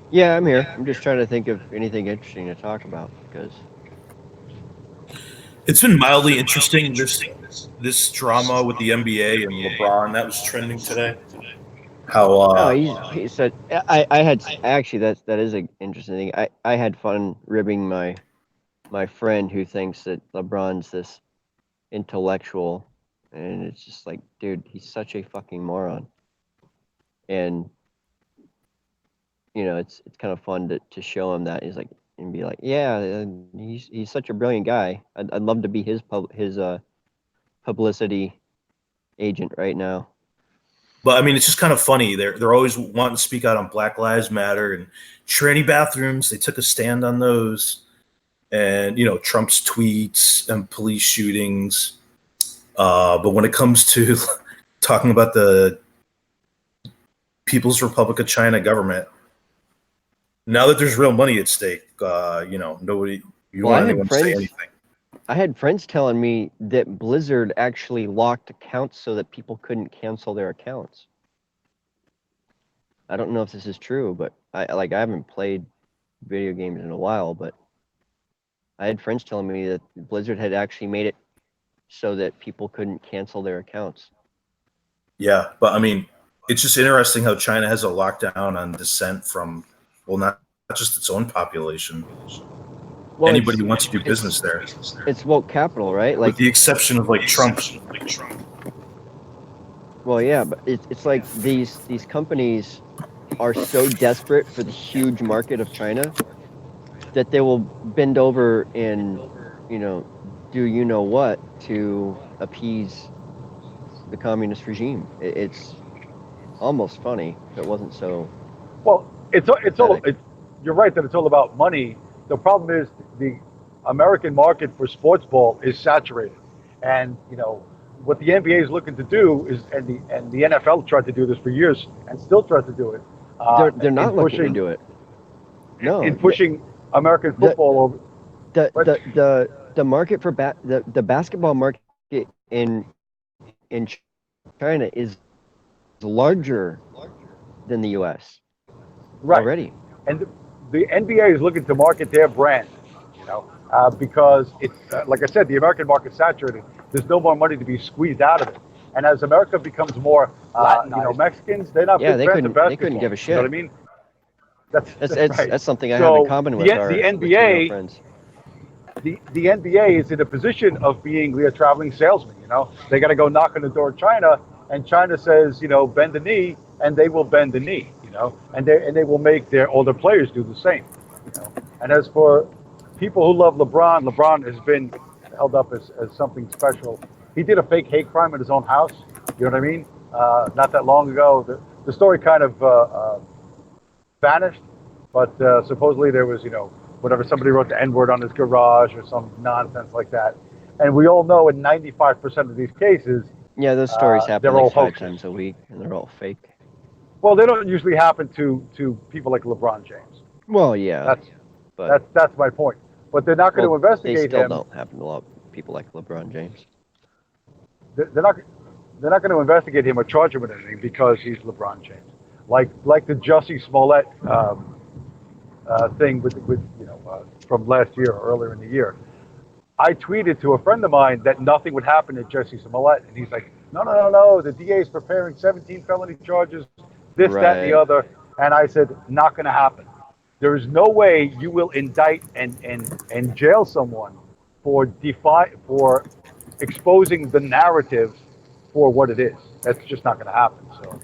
Yeah, I'm here. I'm just trying to think of anything interesting to talk about because It's been mildly interesting, this drama with the NBA and LeBron that was trending today. How he said I had actually that is an interesting thing. I had fun ribbing my friend who thinks that LeBron's this intellectual, and it's just like, dude, he's such a fucking moron. And you know, it's kind of fun to show him that he's like and be like, yeah, he's such a brilliant guy. I'd love to be his publicity agent right now. But I mean, it's just kind of funny. They're always wanting to speak out on Black Lives Matter and tranny bathrooms. They took a stand on those, and you know, Trump's tweets and police shootings. But when it comes to talking about the People's Republic of China government, now that there's real money at stake, you know, nobody you want anyone to say anything. I had friends telling me that Blizzard actually locked accounts so that people couldn't cancel their accounts. I don't know if this is true, but I haven't played video games in a while, but I had friends telling me that Blizzard had actually made it so that people couldn't cancel their accounts. Yeah, but I mean, it's just interesting how China has a lockdown on dissent from, well, not just its own population. Well, anybody who wants to do business there. It's woke capital, right? Like, with the exception of like Trump. Well, yeah, but it's like these companies are so desperate for the huge market of China that they will bend over and, you know, do you know what to appease the communist regime. It's almost funny if it wasn't so. Well, you're right that it's all about money. The problem is the American market for sports ball is saturated, and you know what the NBA is looking to do is, and the NFL tried to do this for years and still tries to do it. They're not looking to do it. No, in pushing American football over. The market for the basketball market in China is larger than the U.S. Right. already. And the NBA is looking to market their brand, because it's like I said, the American market's saturated. There's no more money to be squeezed out of it. And as America becomes more, Mexicans, they're not Yeah, big fans of basketball. they couldn't give a You know what I shit. mean? That's right. That's something I have So in common with the our Latino NBA, friends. the NBA is in a position of being a traveling salesman. They got to go knock on the door of China, and China says, bend the knee, and they will bend the knee. And they will make all their players do the same. And as for people who love LeBron, LeBron has been held up as something special. He did a fake hate crime in his own house. You know what I mean? Not that long ago, the story kind of vanished, but supposedly there was, whatever, somebody wrote the N-word on his garage or some nonsense like that. And we all know in 95% of these cases, Yeah, those stories happen they're all like 5 hoaxes. times a week, and they're all fake. Well, they don't usually happen to people like LeBron James. Well, yeah, That's my point. But they're not going to they investigate still him. don't happen to a lot of people like LeBron James. They're not going to investigate him or charge him with anything because he's LeBron James. Like the Jussie Smollett thing with from last year or earlier in the year. I tweeted to a friend of mine that nothing would happen to Jussie Smollett, and he's like, no, the DA is preparing 17 felony charges, this, that, and the Right. other. And I said, not going to happen. There is no way you will indict and jail someone for exposing the narrative for what it is. That's just not going to happen. So,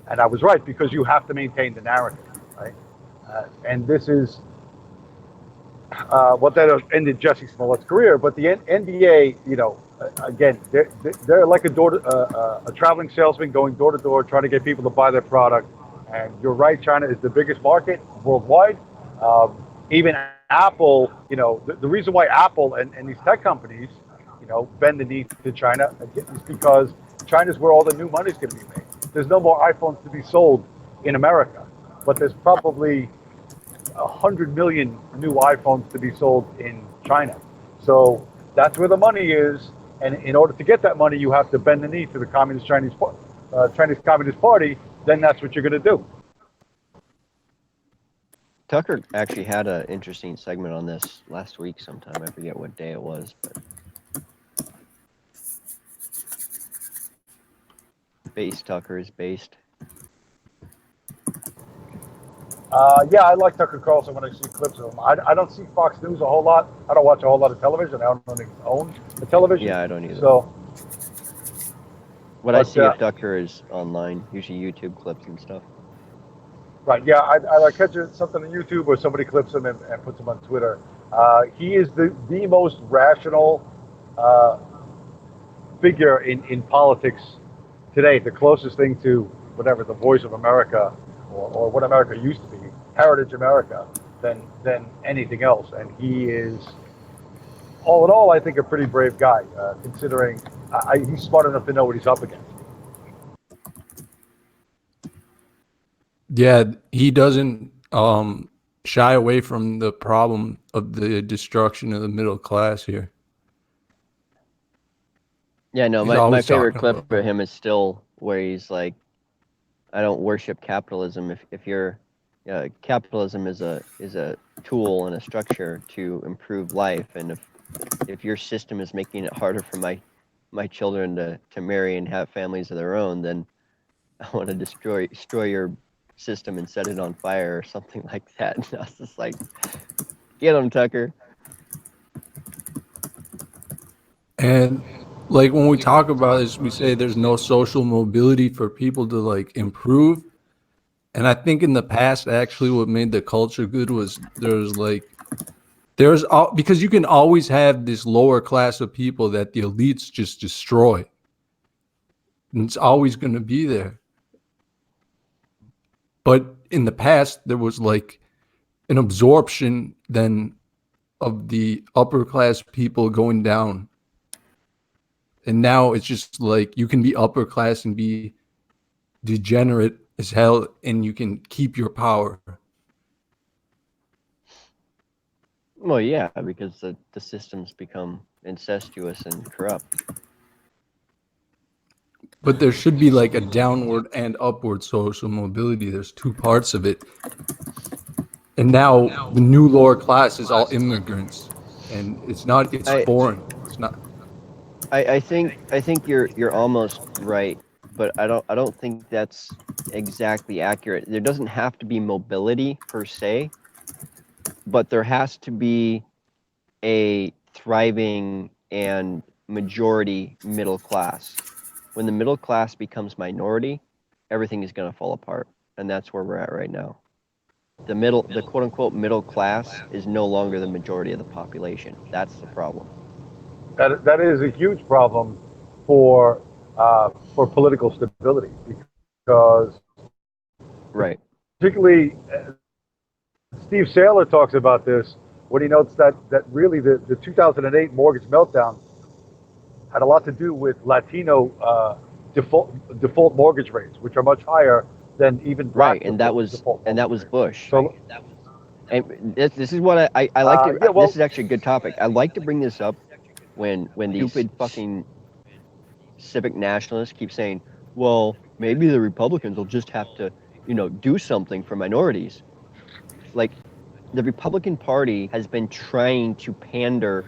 and I was right, because you have to maintain the narrative, right? And this is what that ended Jussie Smollett's career. But the NBA, again, they're like a traveling salesman going door to door, trying to get people to buy their product. And you're right, China is the biggest market worldwide. Even Apple, the reason why Apple and these tech companies, bend the knee to China is because China's where all the new money is going to be made. There's no more iPhones to be sold in America, but there's probably 100 million new iPhones to be sold in China. So that's where the money is. And in order to get that money, you have to bend the knee to the Chinese Communist Party. Then that's what you're going to do. Tucker actually had an interesting segment on this last week sometime. I forget what day it was, but Based Tucker is based. Yeah, I like Tucker Carlson when I see clips of him. I don't see Fox News a whole lot. I don't watch a whole lot of television. I don't even own the television. Yeah, I don't either. So what I see of Tucker is online, usually YouTube clips and stuff. Right, yeah, I like catching something on YouTube or somebody clips him and puts him on Twitter. He is the most rational figure in politics today, the closest thing to whatever, the Voice of America or what America used to be, Heritage America, than anything else. And he is, all in all, I think a pretty brave guy, considering he's smart enough to know what he's up against. Yeah, he doesn't shy away from the problem of the destruction of the middle class here. Yeah, no, He's my always favorite talking clip about for him is still where he's like, I don't worship capitalism. If you're capitalism is a tool and a structure to improve life, and if your system is making it harder for my children to marry and have families of their own, then I want to destroy your system and set it on fire or something like that. And I was just like, get him, Tucker. And like when we talk about this, we say there's no social mobility for people to like improve. And I think in the past, actually, what made the culture good was because you can always have this lower class of people that the elites just destroy. And it's always going to be there. But in the past, there was like an absorption then of the upper class people going down. And now it's just like you can be upper class and be degenerate as hell, and you can keep your power. Well, yeah, because the systems become incestuous and corrupt. But there should be like a downward and upward social mobility. There's two parts of it. And now the new lower class is all immigrants. And it's foreign. It's not. I think you're almost right, but I don't think that's exactly accurate. There doesn't have to be mobility per se, but there has to be a thriving and majority middle class. When the middle class becomes minority, everything is going to fall apart, and that's where we're at right now. The quote unquote middle class is no longer the majority of the population. That's the problem. That is a huge problem for political stability, because Right. particularly Steve Saylor talks about this when he notes that really the 2008 mortgage meltdown had a lot to do with Latino default mortgage rates, which are much higher than even black. Right, and that was Bush. So, and this is what I like to. yeah, well, this is actually a good topic. I like to bring this up when these stupid fucking civic nationalists keep saying, well, maybe the Republicans will just have to, do something for minorities. Like, the Republican Party has been trying to pander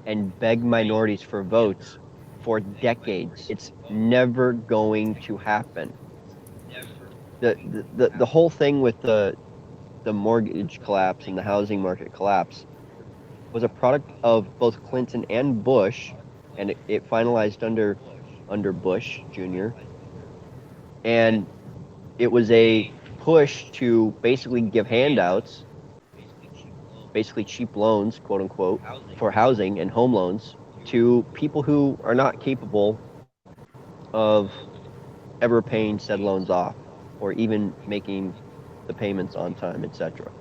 and beg minorities for votes for decades. It's never going to happen. The whole thing with the mortgage collapse and the housing market collapse was a product of both Clinton and Bush, and it finalized under Bush Jr. And it was a push to basically give handouts, basically cheap loans, quote unquote, for housing and home loans to people who are not capable of ever paying said loans off or even making the payments on time, etc.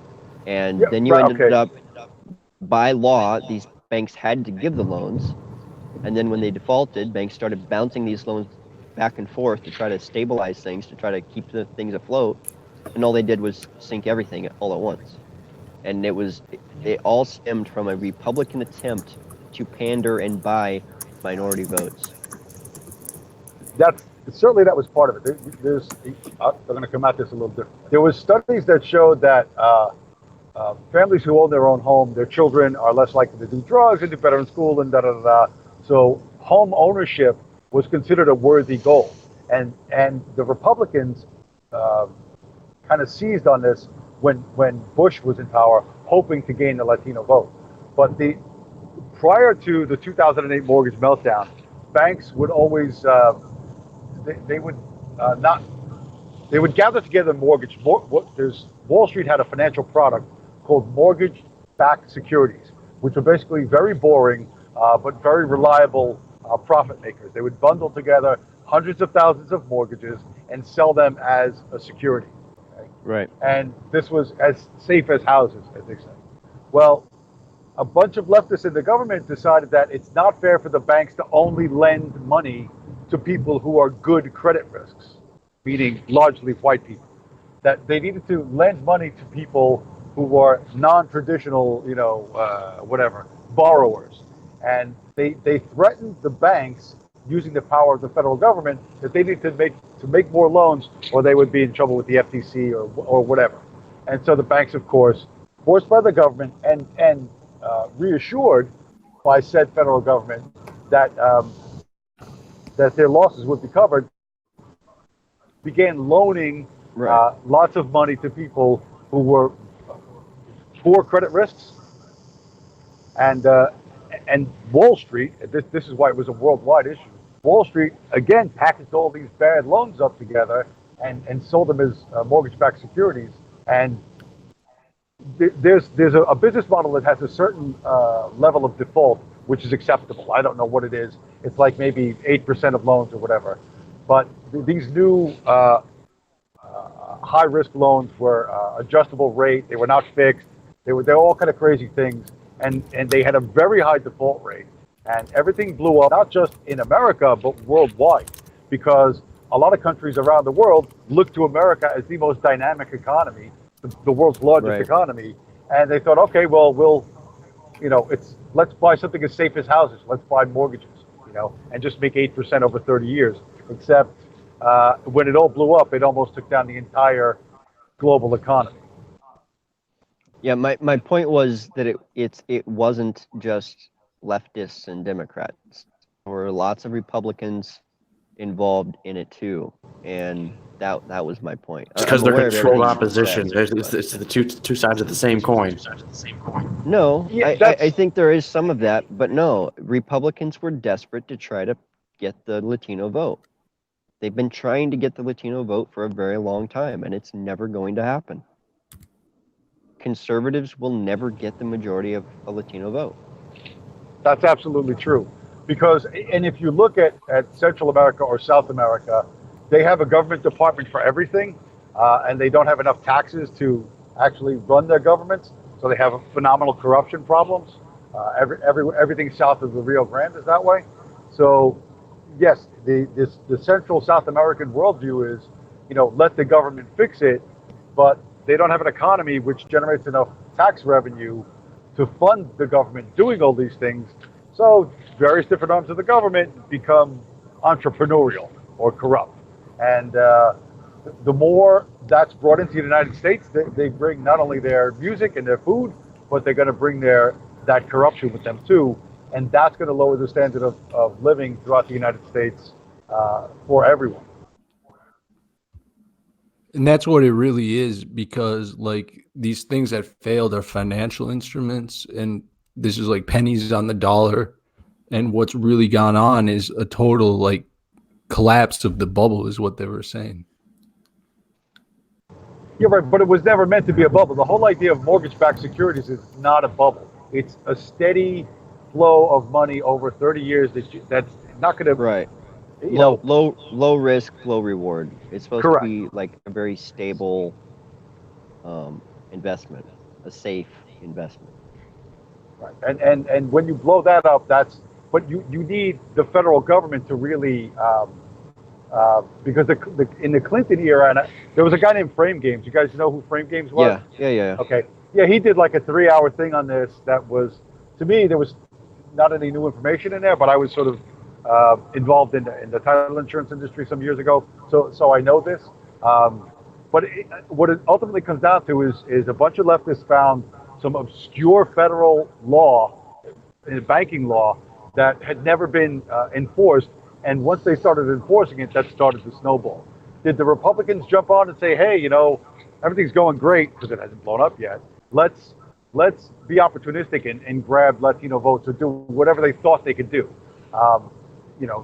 And then you ended up, by law, these banks had to give the loans. And then when they defaulted, banks started bouncing these loans back and forth to try to stabilize things, to try to keep the things afloat. And all they did was sink everything all at once. And it all stemmed from a Republican attempt to pander and buy minority votes. Certainly that was part of it. They're going to come at this a little different. There was studies that showed that families who own their own home, their children are less likely to do drugs and do better in school and da-da-da-da. So home ownership was considered a worthy goal. And the Republicans kind of seized on this when Bush was in power, hoping to gain the Latino vote. But prior to the 2008 mortgage meltdown, banks would always they would gather together mortgage. Wall Street had a financial product called mortgage-backed securities, which were basically very boring but very reliable profit makers. They would bundle together hundreds of thousands of mortgages and sell them as a security. Okay? Right. And this was as safe as houses, as they say. Well, a bunch of leftists in the government decided that it's not fair for the banks to only lend money to people who are good credit risks, meaning largely white people. That they needed to lend money to people who are non-traditional, borrowers. And they threatened the banks using the power of the federal government that they need to make more loans or they would be in trouble with the FTC or whatever. And so the banks, of course, forced by the government and reassured by said federal government that their losses would be covered, began loaning lots of money to people who were poor credit risks. And Wall Street, this is why it was a worldwide issue. Wall Street, again, packaged all these bad loans up together and sold them as mortgage-backed securities. And there's a business model that has a certain level of default, which is acceptable. I don't know what it is. It's like maybe 8% of loans or whatever. But these new high-risk loans were adjustable rate. They were not fixed. They were all kind of crazy things. And they had a very high default rate. And everything blew up, not just in America, but worldwide. Because a lot of countries around the world look to America as the most dynamic economy, the world's largest economy. And they thought, okay, well, let's buy something as safe as houses. Let's buy mortgages, and just make 8% over 30 years. except when it all blew up, it almost took down the entire global economy. Yeah, my point was that it wasn't just leftists and Democrats. There were lots of Republicans involved in it too, and that was my point. It's because I'm they're aware of controlled everything you opposition. said, It's the two sides of the same coin. No, Yeah, I think there is some of that, but no, Republicans were desperate to try to get the Latino vote. They've been trying to get the Latino vote for a very long time, and it's never going to happen. Conservatives will never get the majority of a Latino vote. That's absolutely true. Because, and if you look at Central America or South America, they have a government department for everything, and they don't have enough taxes to actually run their governments. So they have phenomenal corruption problems. Everything south of the Rio Grande is that way. So, yes, the Central South American worldview is, let the government fix it, but they don't have an economy which generates enough tax revenue to fund the government doing all these things. So various different arms of the government become entrepreneurial or corrupt. And the more that's brought into the United States, they bring not only their music and their food, but they're going to bring that corruption with them too. And that's going to lower the standard of living throughout the United States for everyone. And that's what it really is, because like these things that failed are financial instruments, and this is like pennies on the dollar. And what's really gone on is a total like collapse of the bubble, is what they were saying. Yeah, right, but it was never meant to be a bubble. The whole idea of mortgage-backed securities is not a bubble. It's a steady flow of money over 30 years that's not going to... Right. Low risk, low reward. It's supposed Correct. to be like a very stable investment, a safe investment. Right. And when you blow that up, but you need the federal government to really, because in the Clinton era, and there was a guy named Frame Games. You guys know who Frame Games was? Yeah. Okay. Yeah, he did like a 3-hour thing on this that was, to me, there was not any new information in there, but I was sort of involved in the title insurance industry some years ago, so I know this. But what it ultimately comes down to is a bunch of leftists found some obscure federal law, banking law, that had never been enforced, and once they started enforcing it, that started to snowball. Did the Republicans jump on and say, hey, everything's going great, because it hasn't blown up yet, let's be opportunistic and grab Latino votes or do whatever they thought they could do?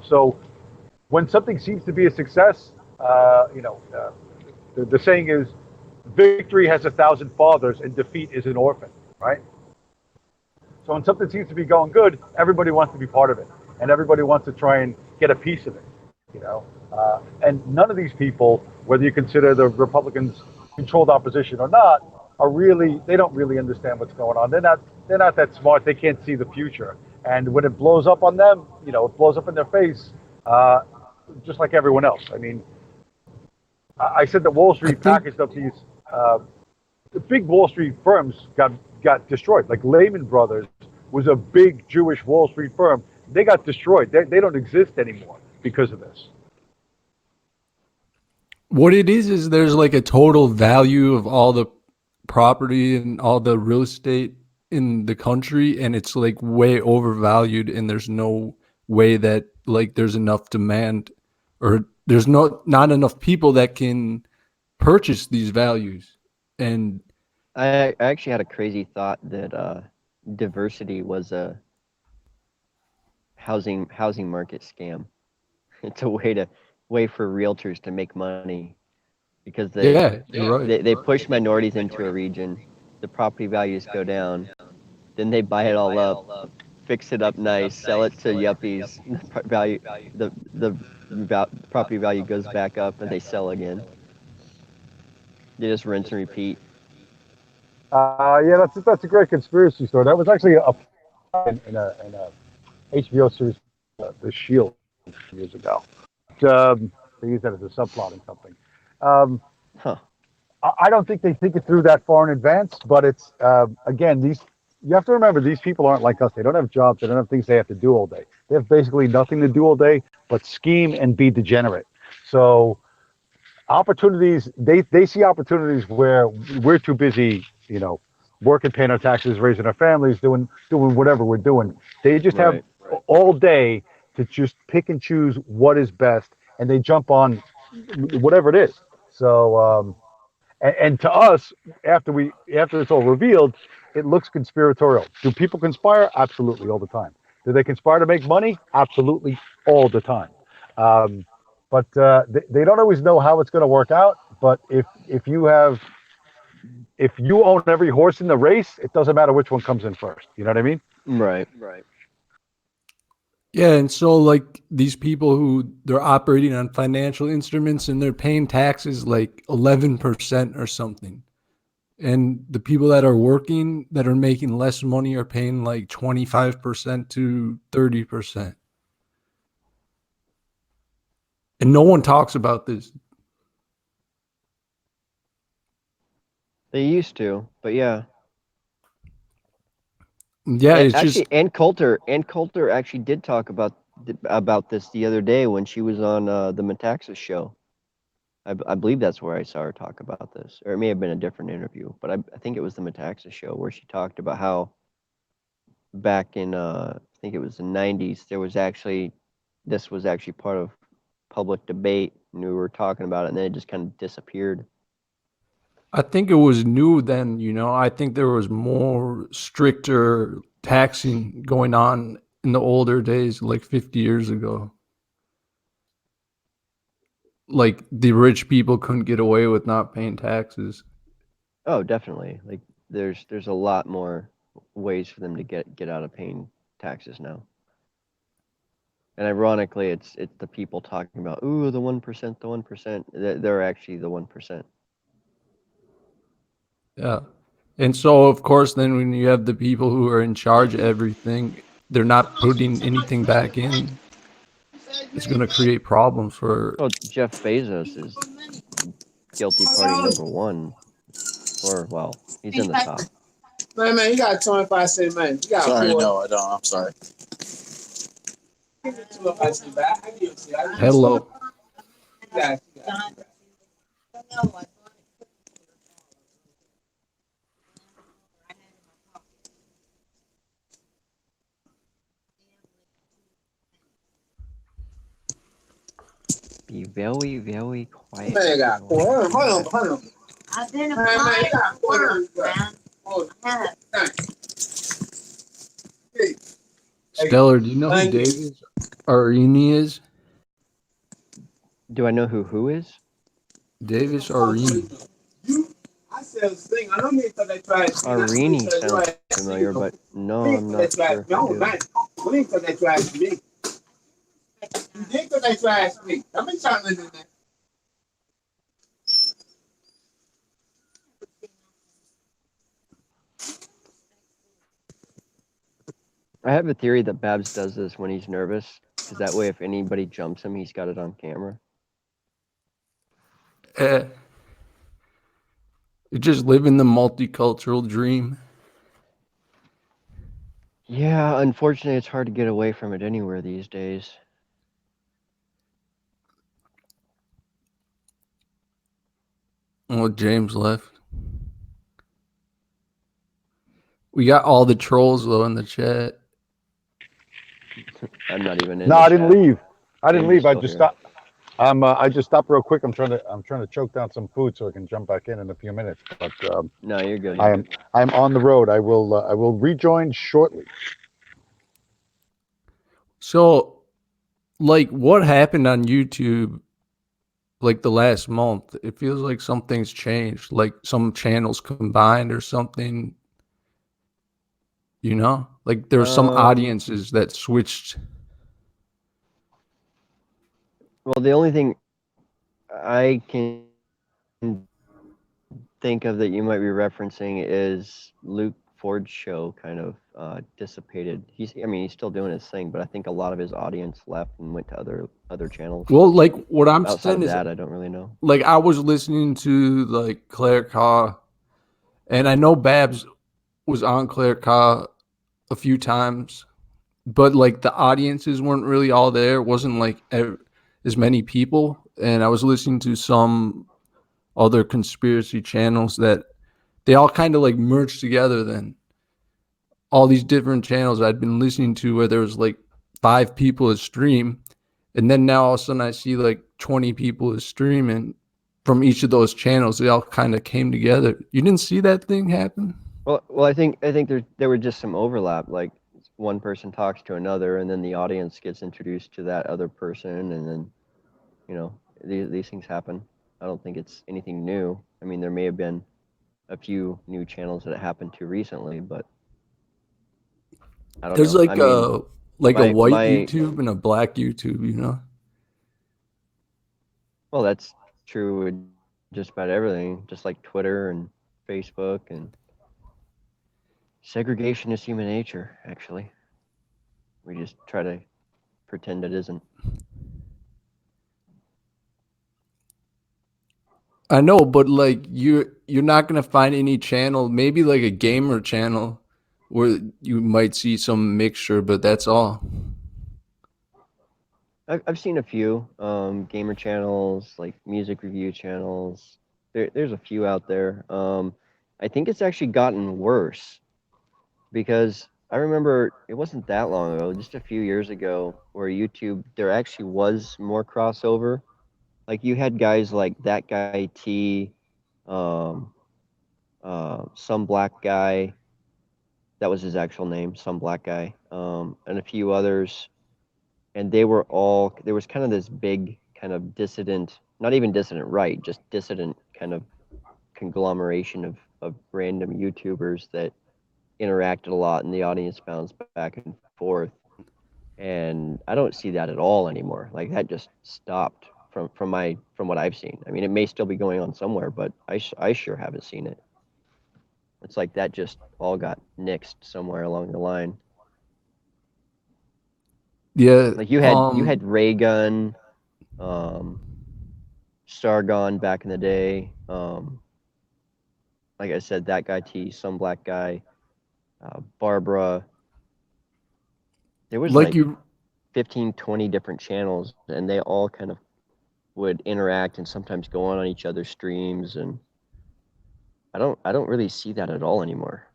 So when something seems to be a success, the saying is, victory has 1,000 fathers and defeat is an orphan, right? So when something seems to be going good, everybody wants to be part of it, and everybody wants to try and get a piece of it, and none of these people, whether you consider the Republicans controlled opposition or not, they don't really understand what's going on. They're not that smart. They can't see the future. And when it blows up on them, it blows up in their face, just like everyone else. I mean, I said that Wall Street packaged up these the big Wall Street firms got destroyed. Like Lehman Brothers was a big Jewish Wall Street firm. They got destroyed. They don't exist anymore because of this. What it is there's like a total value of all the property and all the real estate in the country, and it's like way overvalued, and there's no way that like there's enough demand, or there's not enough people that can purchase these values. And I actually had a crazy thought that diversity was a housing market scam. It's a way for realtors to make money, because they push minorities into a region, the property values go down, then they buy it all up, fix it up nice, sell it to yuppies, the property value goes back up, and they sell again. They just rinse and repeat. Yeah, that's a great conspiracy story. That was actually in a HBO series, The Shield, years ago. They used that as a subplot in something. I don't think they think it through that far in advance, but it's again, you have to remember these people aren't like us. They don't have jobs. They don't have things they have to do all day. They have basically nothing to do all day but scheme and be degenerate. So opportunities, they see opportunities where we're too busy, working, paying our taxes, raising our families, doing whatever we're doing. They just have Right. all day to just pick and choose what is best, and they jump on whatever it is. So and to us, after it's all revealed, it looks conspiratorial. Do people conspire? Absolutely, all the time. Do they conspire to make money? Absolutely, all the time. Um, but they don't always know how it's going to work out. But if you own every horse in the race, it doesn't matter which one comes in first. You know what I mean? Right. Yeah, and so like these people who they're operating on financial instruments and they're paying taxes like 11% or something. And the people that are working that are making less money are paying like 25% to 30%. And no one talks about this. They used to, but yeah. Yeah, And it's actually, just Ann Coulter actually did talk about this the other day when she was on the Metaxas show. I believe that's where I saw her talk about this, or it may have been a different interview, but I think it was the Metaxas show where she talked about how back in I think it was the 90s this was actually part of public debate, and we were talking about it, and then it just kind of disappeared. I think it was new then, I think there was more stricter taxing going on in the older days, like 50 years ago. Like the rich people couldn't get away with not paying taxes. Oh, definitely. Like there's a lot more ways for them to get out of paying taxes now. And ironically, it's the people talking about, ooh, the 1%, the 1%. They're actually the 1%. Yeah. And so, of course, then when you have the people who are in charge of everything, they're not putting anything back in. It's going to create problems for. Oh, Jeff Bezos is guilty party number one. Or, well, he's in the top. Man, you got 25 cent, man. You got Sorry, no, I don't. I'm sorry. Hello. Be very, very quiet. Man, got hold on. Identify words, man. Stellar, do you know who Davis Arini is? Do I know who is? Davis Arini. Arini sounds familiar, but no, I'm not sure if I do. I have a theory that Babs does this when he's nervous, because that way if anybody jumps him, he's got it on camera. You're just living the multicultural dream. Yeah, unfortunately, it's hard to get away from it anywhere these days. Well, James left. We got all the trolls though in the chat. I'm not even in. No, the I didn't chat. leave. I didn't James leave. is I still just here. stopped. I just stopped real quick. I'm trying to choke down some food so I can jump back in a few minutes. But No, you're good. I'm on the road. I will rejoin shortly. So, like, what happened on YouTube, like the last month? It feels like something's changed. Like some channels combined or something. Like there were some audiences that switched. Well, the only thing I can think of that you might be referencing is Luke Ford's show kind of dissipated. He's still doing his thing, but I think a lot of his audience left and went to other channels. Well, like what I'm Outside saying of is that, I don't really know. Like I was listening to like Claire Carr, and I know Babs was on Claire Ka a few times, but like the audiences weren't really all there. It wasn't like as many people. And I was listening to some other conspiracy channels that they all kind of like merged together. Then all these different channels I'd been listening to where there was like 5 people a stream. And then now all of a sudden I see like 20 people a stream, and from each of those channels, they all kind of came together. You didn't see that thing happen? Well, I think there were just some overlap. Like one person talks to another, and then the audience gets introduced to that other person, and then these things happen. I don't think it's anything new. I mean, there may have been a few new channels that it happened to recently, but I don't There's know. like I mean, a white my YouTube and a black YouTube, you know? well, that's true with just about everything, just like Twitter and Facebook, and segregation is human nature, actually. We just try to pretend it isn't. I know, but like you're not gonna find any channel, maybe like a gamer channel, where you might see some mixture, but that's all. I've seen a few gamer channels, like music review channels. There's a few out there. I think it's actually gotten worse because I remember it wasn't that long ago, just a few years ago, where YouTube, there actually was more crossover. Like you had guys like that guy T, um, some black guy, that was his actual name, some black guy, and a few others. And there was kind of this big kind of dissident, not even dissident right, just dissident kind of conglomeration of random YouTubers that interacted a lot and the audience bounced back and forth. And I don't see that at all anymore. Like that just stopped from what I've seen. I mean, it may still be going on somewhere, but I sure haven't seen it. It's like that just all got nixed somewhere along the line. Yeah. Like you had Raygun, Sargon back in the day. Like I said, that guy T, some black guy, Barbara. There was like 15, 20 different channels, and they all kind of would interact and sometimes go on each other's streams, and I don't really see that at all anymore.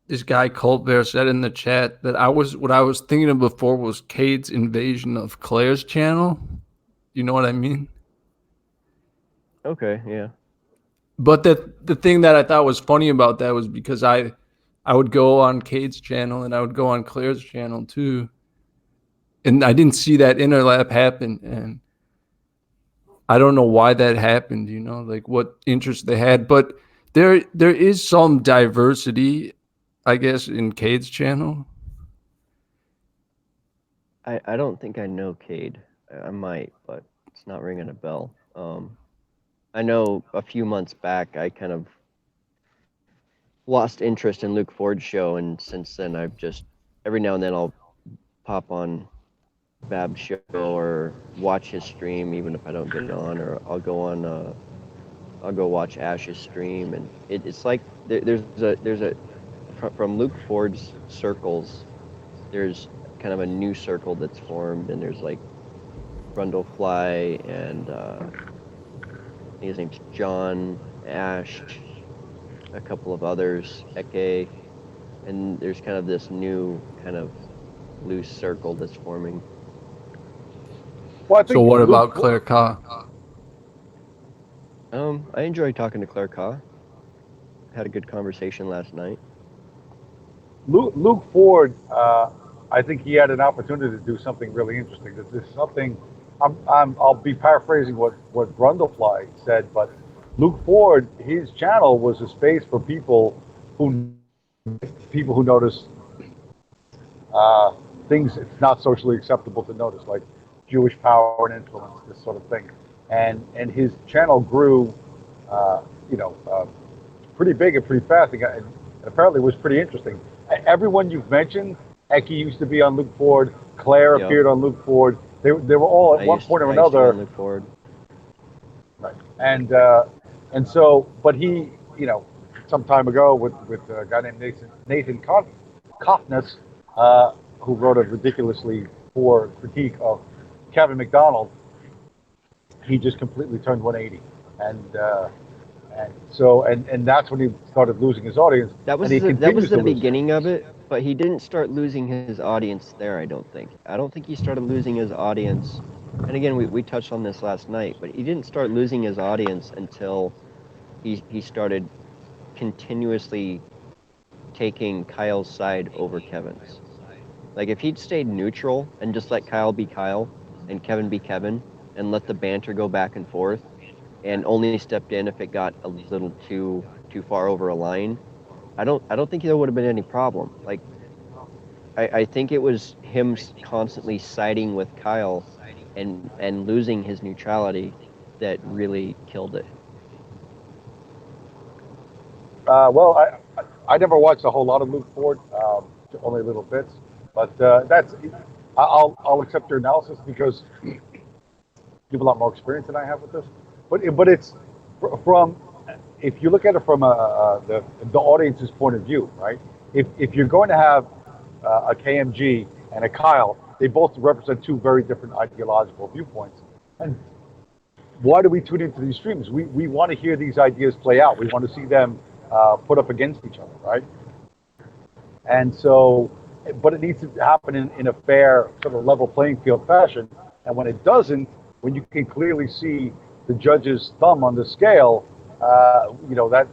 This guy Colt Bear said in the chat that what I was thinking of before was Cade's invasion of Claire's channel. You know what I mean? Okay, yeah. But the thing that I thought was funny about that was because I would go on Cade's channel and I would go on Claire's channel too, and I didn't see that interlap happen, and I don't know why that happened. You know, like what interest they had, but there is some diversity, I guess, in Cade's channel. I don't think I know Cade. I might, but it's not ringing a bell. I know a few months back I kind of lost interest in Luke Ford's show, and since then I've just every now and then I'll pop on Bab's show or watch his stream, even if I don't get it on, or I'll go watch Ash's stream, and it's like there's a from Luke Ford's circles, there's kind of a new circle that's formed, and there's like Brundlefly and I think his name's John, Ash, a couple of others, Eke, and there's kind of this new kind of loose circle that's forming. Well, I think so what about Claire Ka? I enjoyed talking to Claire Ka. Had a good conversation last night. Luke Ford, I think he had an opportunity to do something really interesting. This is something. I'll be paraphrasing what Brundlefly said, but Luke Ford, his channel was a space for people who notice things it's not socially acceptable to notice, like Jewish power and influence, this sort of thing. And his channel grew, pretty big and pretty fast, and apparently was pretty interesting. Everyone you've mentioned, Eki used to be on Luke Ford, Claire appeared on Luke Ford. They were all at one point or another. Luke Ford. Right. And And so, but he, some time ago with a guy named Nathan Kofnes, who wrote a ridiculously poor critique of Kevin McDonald, he just completely turned 180, and that's when he started losing his audience. That was and he that was continues to the lose. beginning of it, but he didn't start losing his audience there. I don't think. I don't think he started losing his audience. And again, we touched on this last night, but he didn't start losing his audience until he started continuously taking Kyle's side over Kevin's. Like if he'd stayed neutral and just let Kyle be Kyle and Kevin be Kevin and let the banter go back and forth and only stepped in if it got a little too far over a line, I don't think there would have been any problem. Like I think it was him constantly siding with Kyle and losing his neutrality that really killed it. Well, I never watched a whole lot of Luke Ford, only little bits, but I'll accept your analysis because you have a lot more experience than I have with this. But it's from, if you look at it from the audience's point of view, right? If you're going to have a KMG and a Kyle, they both represent two very different ideological viewpoints. And why do we tune into these streams? We want to hear these ideas play out. We want to see them put up against each other, right? And so, but it needs to happen in a fair, sort of level playing field fashion. And when it doesn't, when you can clearly see the judge's thumb on the scale, that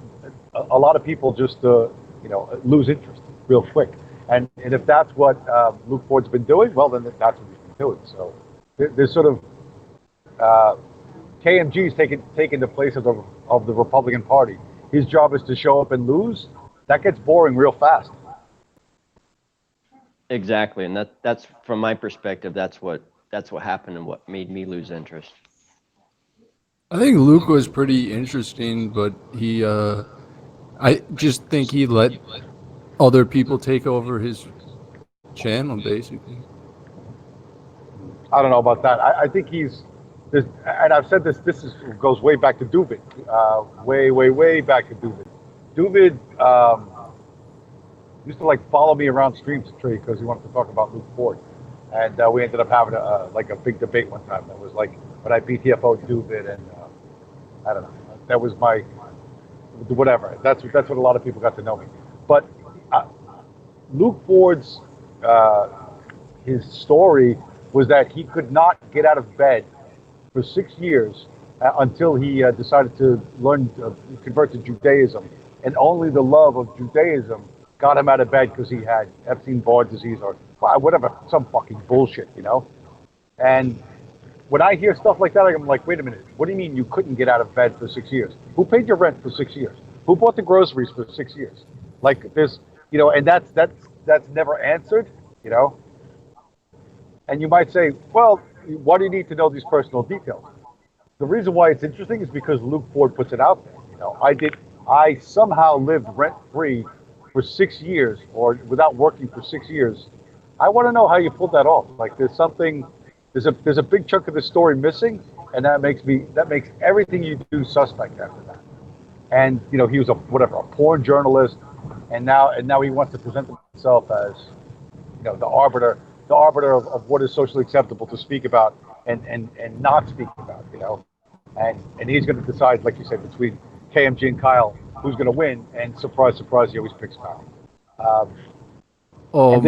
a lot of people just lose interest real quick. And if that's what Luke Ford's been doing, well, then that's what he's been doing. So there's sort of KMG's taking the place of the Republican Party. His job is to show up and lose. That gets boring real fast. Exactly, and that's from my perspective. That's what happened and what made me lose interest. I think Luke was pretty interesting, but I just think he let other people take over his channel, basically. I don't know about that. I think and I've said this goes way back to Duvid, way back to Duvid. Duvid used to follow me around streams trade because he wanted to talk about Luke Ford, and we ended up having a big debate one time. That was when I BTFO'd Duvid, and I don't know. That was my whatever. That's what a lot of people got to know me. But Luke Ford's his story was that he could not get out of bed for 6 years until he decided to convert to Judaism, and only the love of Judaism got him out of bed because he had Epstein-Barr disease or whatever, some fucking bullshit, And when I hear stuff like that, I'm like, wait a minute, what do you mean you couldn't get out of bed for 6 years? Who paid your rent for 6 years? Who bought the groceries for 6 years? There's, and that's never answered, And you might say, well, why do you need to know these personal details? The reason why it's interesting is because Luke Ford puts it out there. I somehow lived rent-free for 6 years, or without working for 6 years. I want to know how you pulled that off. There's a big chunk of the story missing, and that makes everything you do suspect after that. And he was a porn journalist, and now he wants to present himself as the arbiter of what is socially acceptable to speak about and not speak about, and he's going to decide, like you said, between KMG and Kyle who's going to win, and surprise, he always picks Kyle. And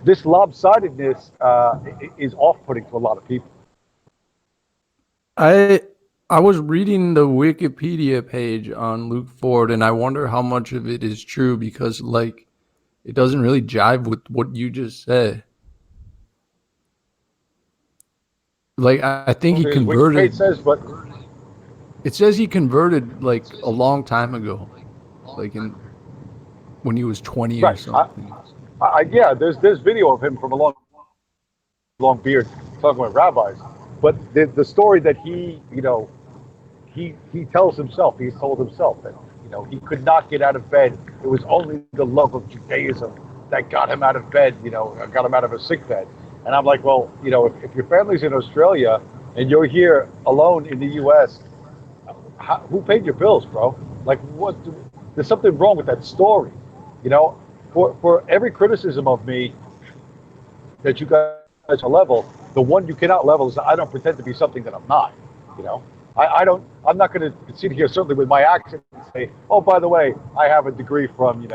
this lopsidedness is off-putting to a lot of people. I was reading the Wikipedia page on Luke Ford, and I wonder how much of it is true because, it doesn't really jive with what you just said. I think he converted. Wikipedia says, but it says he converted a long time ago, when he was 20 right. or something. Yeah, there's video of him from a long beard talking with rabbis, but the story that he tells himself, he's told himself that he could not get out of bed. It was only the love of Judaism that got him out of bed, got him out of a sick bed. And I'm like, well, if your family's in Australia and you're here alone in the U.S., who paid your bills, bro? Like, what? There's something wrong with that story. You know, for every criticism of me that you guys are level, the one you cannot level is I don't pretend to be something that I'm not. You know, I don't. I'm not going to sit here certainly with my accent and say, oh, by the way, I have a degree from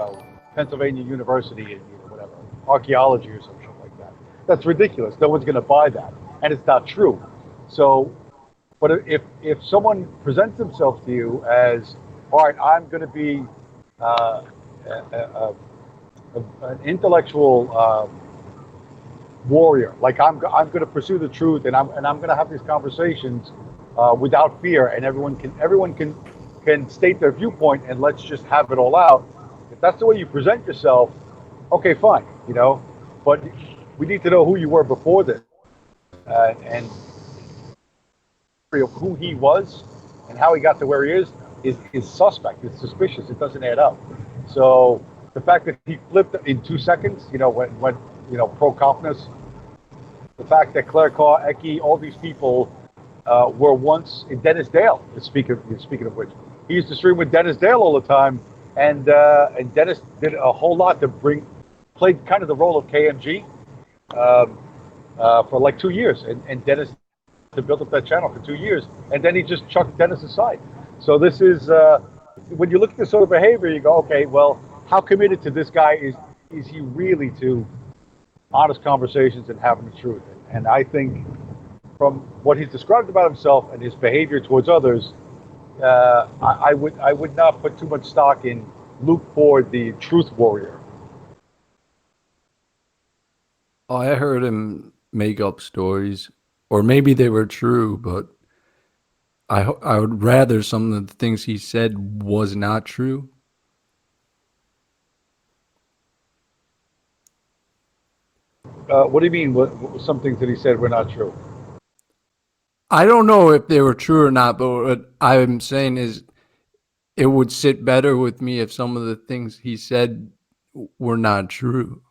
Pennsylvania University in whatever archaeology or some shit like that. That's ridiculous. No one's going to buy that, and it's not true. So, but if someone presents themselves to you as, all right, I'm going to be an intellectual warrior, like I'm going to pursue the truth, and I'm going to have these conversations without fear, and everyone can state their viewpoint, and let's just have it all out. If that's the way you present yourself, okay, fine, but we need to know who you were before this, and of who he was and how he got to where he is suspect. It's suspicious. It doesn't add up. So the fact that he flipped in 2 seconds, when pro confidence, the fact that Claire Carr, Eki, all these people were once in Dennis Dale. Speaking of which, he used to stream with Dennis Dale all the time, and Dennis did a whole lot to played kind of the role of KMG for like 2 years, and Dennis to build up that channel for 2 years, and then he just chucked Dennis aside. So this is when you look at this sort of behavior, you go, okay, well, how committed to this guy is he really to honest conversations and having the truth? And I think from what he's described about himself and his behavior towards others, I would not put too much stock in Luke Ford, the truth warrior. I heard him make up stories, or maybe they were true, but I would rather some of the things he said was not true. What do you mean? What some things that he said were not true? I don't know if they were true or not, but what I'm saying is it would sit better with me if some of the things he said were not true.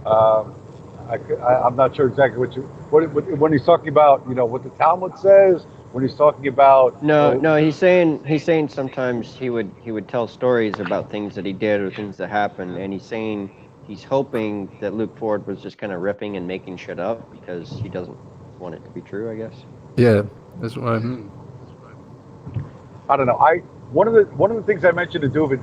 I'm not sure exactly what when he's talking about, what the Talmud says. When he's talking about no, he's saying sometimes he would tell stories about things that he did or things that happened, and he's saying he's hoping that Luke Ford was just kind of riffing and making shit up because he doesn't want it to be true, I guess. Yeah, that's what I mean. I don't know. One of the things I mentioned to David,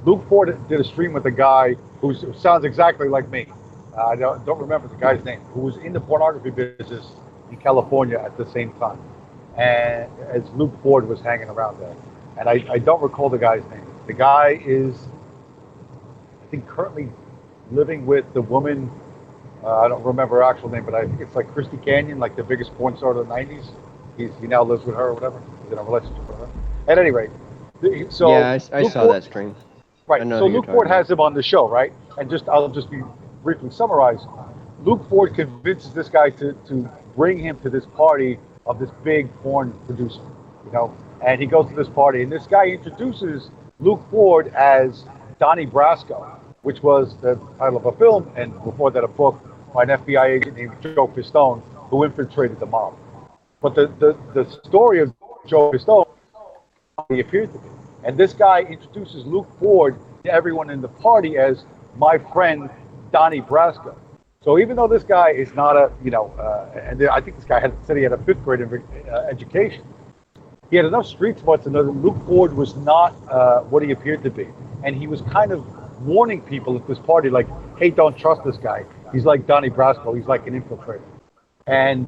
Luke Ford did a stream with a guy who sounds exactly like me. I don't remember the guy's name, who was in the pornography business in California at the same time, and as Luke Ford was hanging around there. And I don't recall the guy's name. The guy is, I think, currently living with the woman. I don't remember her actual name, but I think it's like Christy Canyon, like the biggest porn star of the '90s. He now lives with her or whatever. He's in a relationship with her. At any rate, so yeah, I saw that stream. Right. So Luke Ford has him on the show, right? And I'll just be briefly summarize. Luke Ford convinces this guy to bring him to this party of this big porn producer, and he goes to this party, and this guy introduces Luke Ford as Donnie Brasco, which was the title of a film, and before that a book by an FBI agent named Joe Pistone, who infiltrated the mob. But the story of Joe Pistone, he appeared to be. And this guy introduces Luke Ford to everyone in the party as my friend Donnie Brasco. So even though this guy is not and I think this guy said he had a 5th grade education, he had enough street smarts to know that Luke Ford was not what he appeared to be. And he was kind of warning people at this party, like, hey, don't trust this guy. He's like Donnie Brasco. He's like an infiltrator. And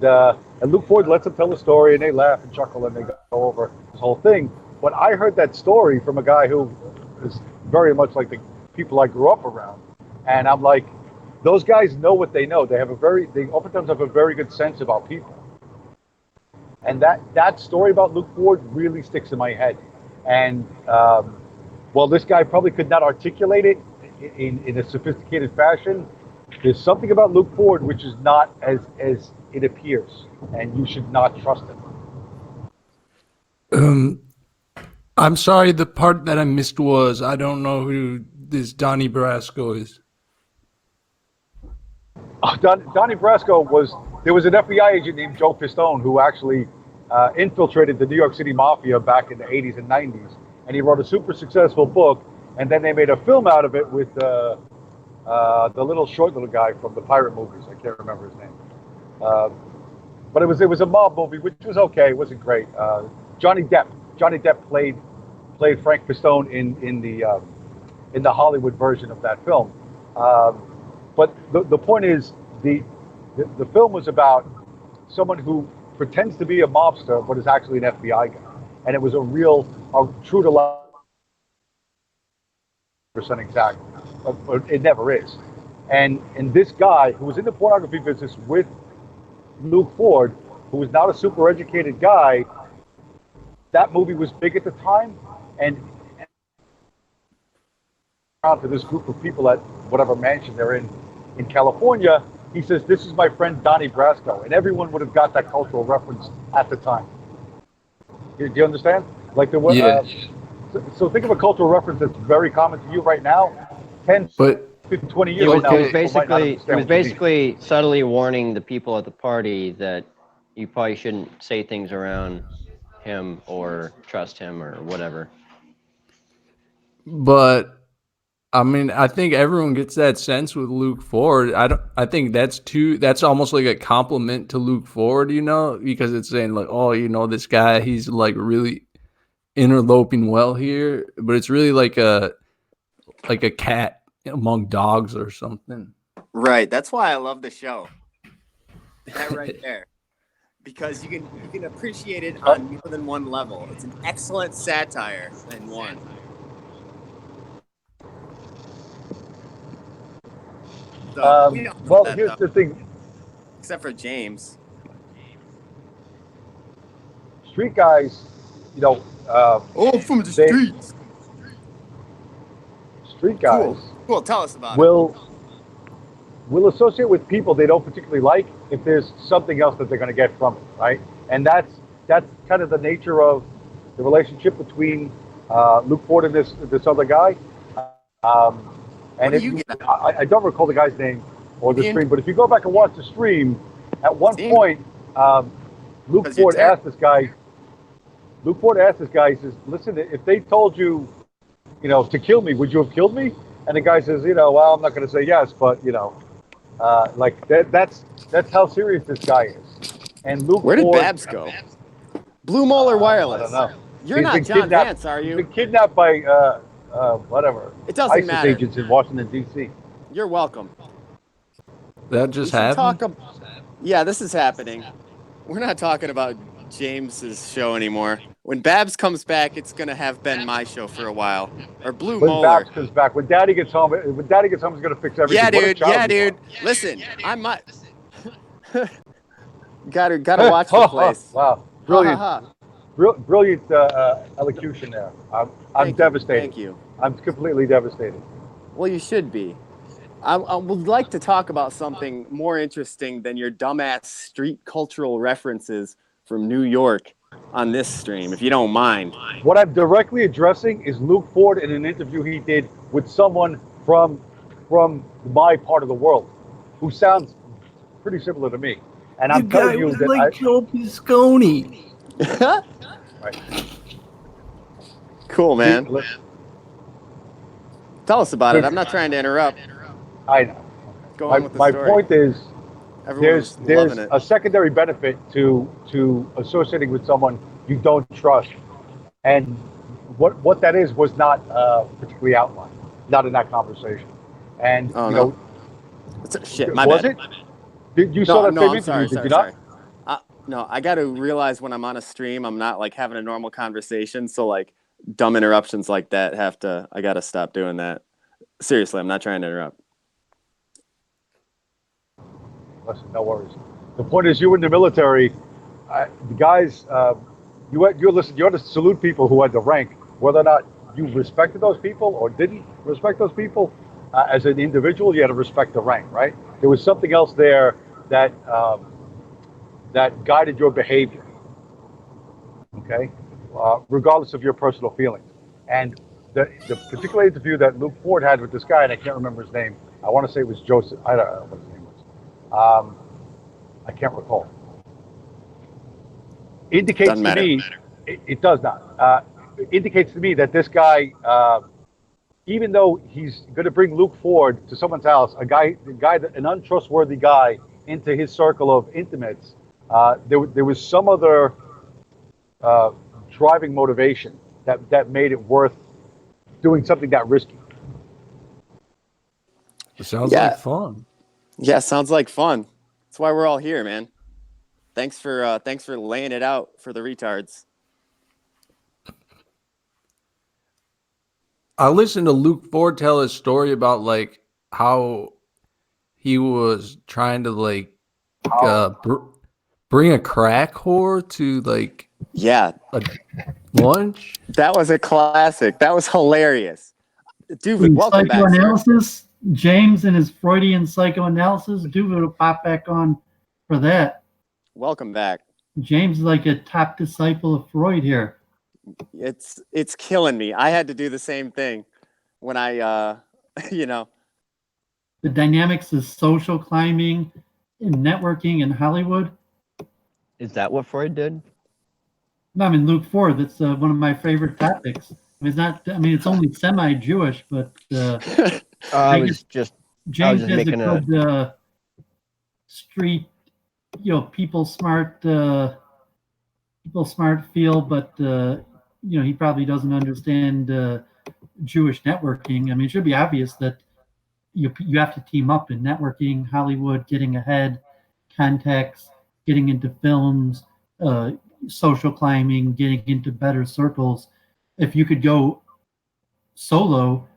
Luke Ford lets him tell the story, and they laugh and chuckle, and they go over this whole thing. But I heard that story from a guy who is very much like the people I grew up around. And I'm like, those guys know what they know. They oftentimes have a very good sense about people. And that story about Luke Ford really sticks in my head. And while this guy probably could not articulate it in a sophisticated fashion, there's something about Luke Ford which is not as it appears, and you should not trust him. I'm sorry, the part that I missed was I don't know who this Donnie Brasco is. Donnie Brasco was there was an FBI agent named Joe Pistone who actually infiltrated the New York City Mafia back in the 80s and 90s, and he wrote a super successful book, and then they made a film out of it with the short little guy from the pirate movies. I can't remember his name. But it was a mob movie, which was okay. It wasn't great. Johnny Depp played Frank Pistone in the Hollywood version of that film. But the point is, the film was about someone who pretends to be a mobster but is actually an FBI guy, and it was a true to life % exact, but it never is. And this guy who was in the pornography business with Luke Ford, who was not a super educated guy, that movie was big at the time, and to this group of people at whatever mansion they're in California, he says, "This is my friend Donnie Brasco," and everyone would have got that cultural reference at the time. Do you understand? Like there was. Yeah. So think of a cultural reference that's very common to you right now. 10, 15, 20 years from now. He was basically subtly warning the people at the party that you probably shouldn't say things around him or trust him or whatever. But I mean, I think everyone gets that sense with Luke Ford. I think that's almost like a compliment to Luke Ford, you know, because it's saying like, oh, you know, this guy, he's like really interloping well here, but it's really like a cat among dogs or something. Right. That's why I love the show. That right there. Because you can appreciate it on more than one level. It's an excellent satire in one. So, well, here's the thing. Except for James. Street guys, you know. From the streets. Street guys. Cool. Tell us about it. Will associate with people they don't particularly like if there's something else that they're going to get from it, right? And that's kind of the nature of the relationship between Luke Ford and this other guy. And I don't recall the guy's name or the stream, but if you go back and watch the stream, at one point, Luke Ford asked this guy, he says, "Listen, if they told you, you know, to kill me, would you have killed me?" And the guy says, "You know, well, I'm not going to say yes, but you know, like that's how serious this guy is." And Luke, where did Babs go? Blue Molar Wireless. I don't know. You're not John Vance, are you? He's been kidnapped by whatever. It doesn't ISIS matter. agents in Washington D.C. You're welcome. That just happened. Yeah, this is happening. We're not talking about James's show anymore. When Babs comes back, it's gonna have been my show for a while, or Blue Molar. When Babs comes back, when Daddy gets home, he's gonna fix everything. Yeah, dude. Listen, I might. gotta watch the place. Wow, brilliant, brilliant elocution there. I'm devastated. Thank you. I'm completely devastated. Well, you should be. I would like to talk about something more interesting than your dumbass street cultural references from New York on this stream, if you don't mind. What I'm directly addressing is Luke Ford in an interview he did with someone from my part of the world, who sounds pretty similar to me. And I'm telling you that like Joe Pisconi. Right. Cool, man. Tell us about it. I'm not trying to interrupt. I know. Go on with the my story. point is, Everyone's there's loving it. a secondary benefit to associating with someone you don't trust, and what that is was not particularly outlined, not in that conversation. And you know, shit, my was bad. Did you saw that same interview? Sorry, did you not? No, I got to realize when I'm on a stream, I'm not like having a normal conversation. So like dumb interruptions like that I got to stop doing that. Seriously, I'm not trying to interrupt. Listen, no worries. The point is, you were in the military. The guys, you had to salute people who had the rank, whether or not you respected those people or didn't respect those people. As an individual, you had to respect the rank, right? There was something else there that that guided your behavior. Okay, regardless of your personal feelings. And the particular interview that Luke Ford had with this guy, and I can't remember his name. I want to say it was Joseph. I don't know what his name was. I can't recall. Indicates Doesn't to matter. me, it does not. Indicates to me that this guy, even though he's going to bring Luke Ford to someone's house, an untrustworthy guy, into his circle of intimates, there was some other driving motivation that made it worth doing something that risky. It sounds Yeah. like fun. Yeah, sounds like fun. That's why we're all here, man. Thanks for laying it out for the retards. I listened to Luke Ford tell his story about like how he was trying to like bring a crack whore to like Yeah, a lunch. that was a classic. That was hilarious. Dude, In welcome back, sir. psychoanalysis, James and his Freudian psychoanalysis, Duva will pop back on for that. Welcome back. James is like a top disciple of Freud here. It's killing me. I had to do the same thing when I The dynamics of social climbing and networking in Hollywood. Is that what Freud did? No, I mean Luke Ford. That's one of my favorite topics. I mean, it's not. I mean, it's only semi-Jewish, but I was just James has a making a- good street, people smart feel, but he probably doesn't understand Jewish networking. I mean, it should be obvious that you have to team up in networking, Hollywood, getting ahead, contacts, getting into films, social climbing, getting into better circles. If you could go solo,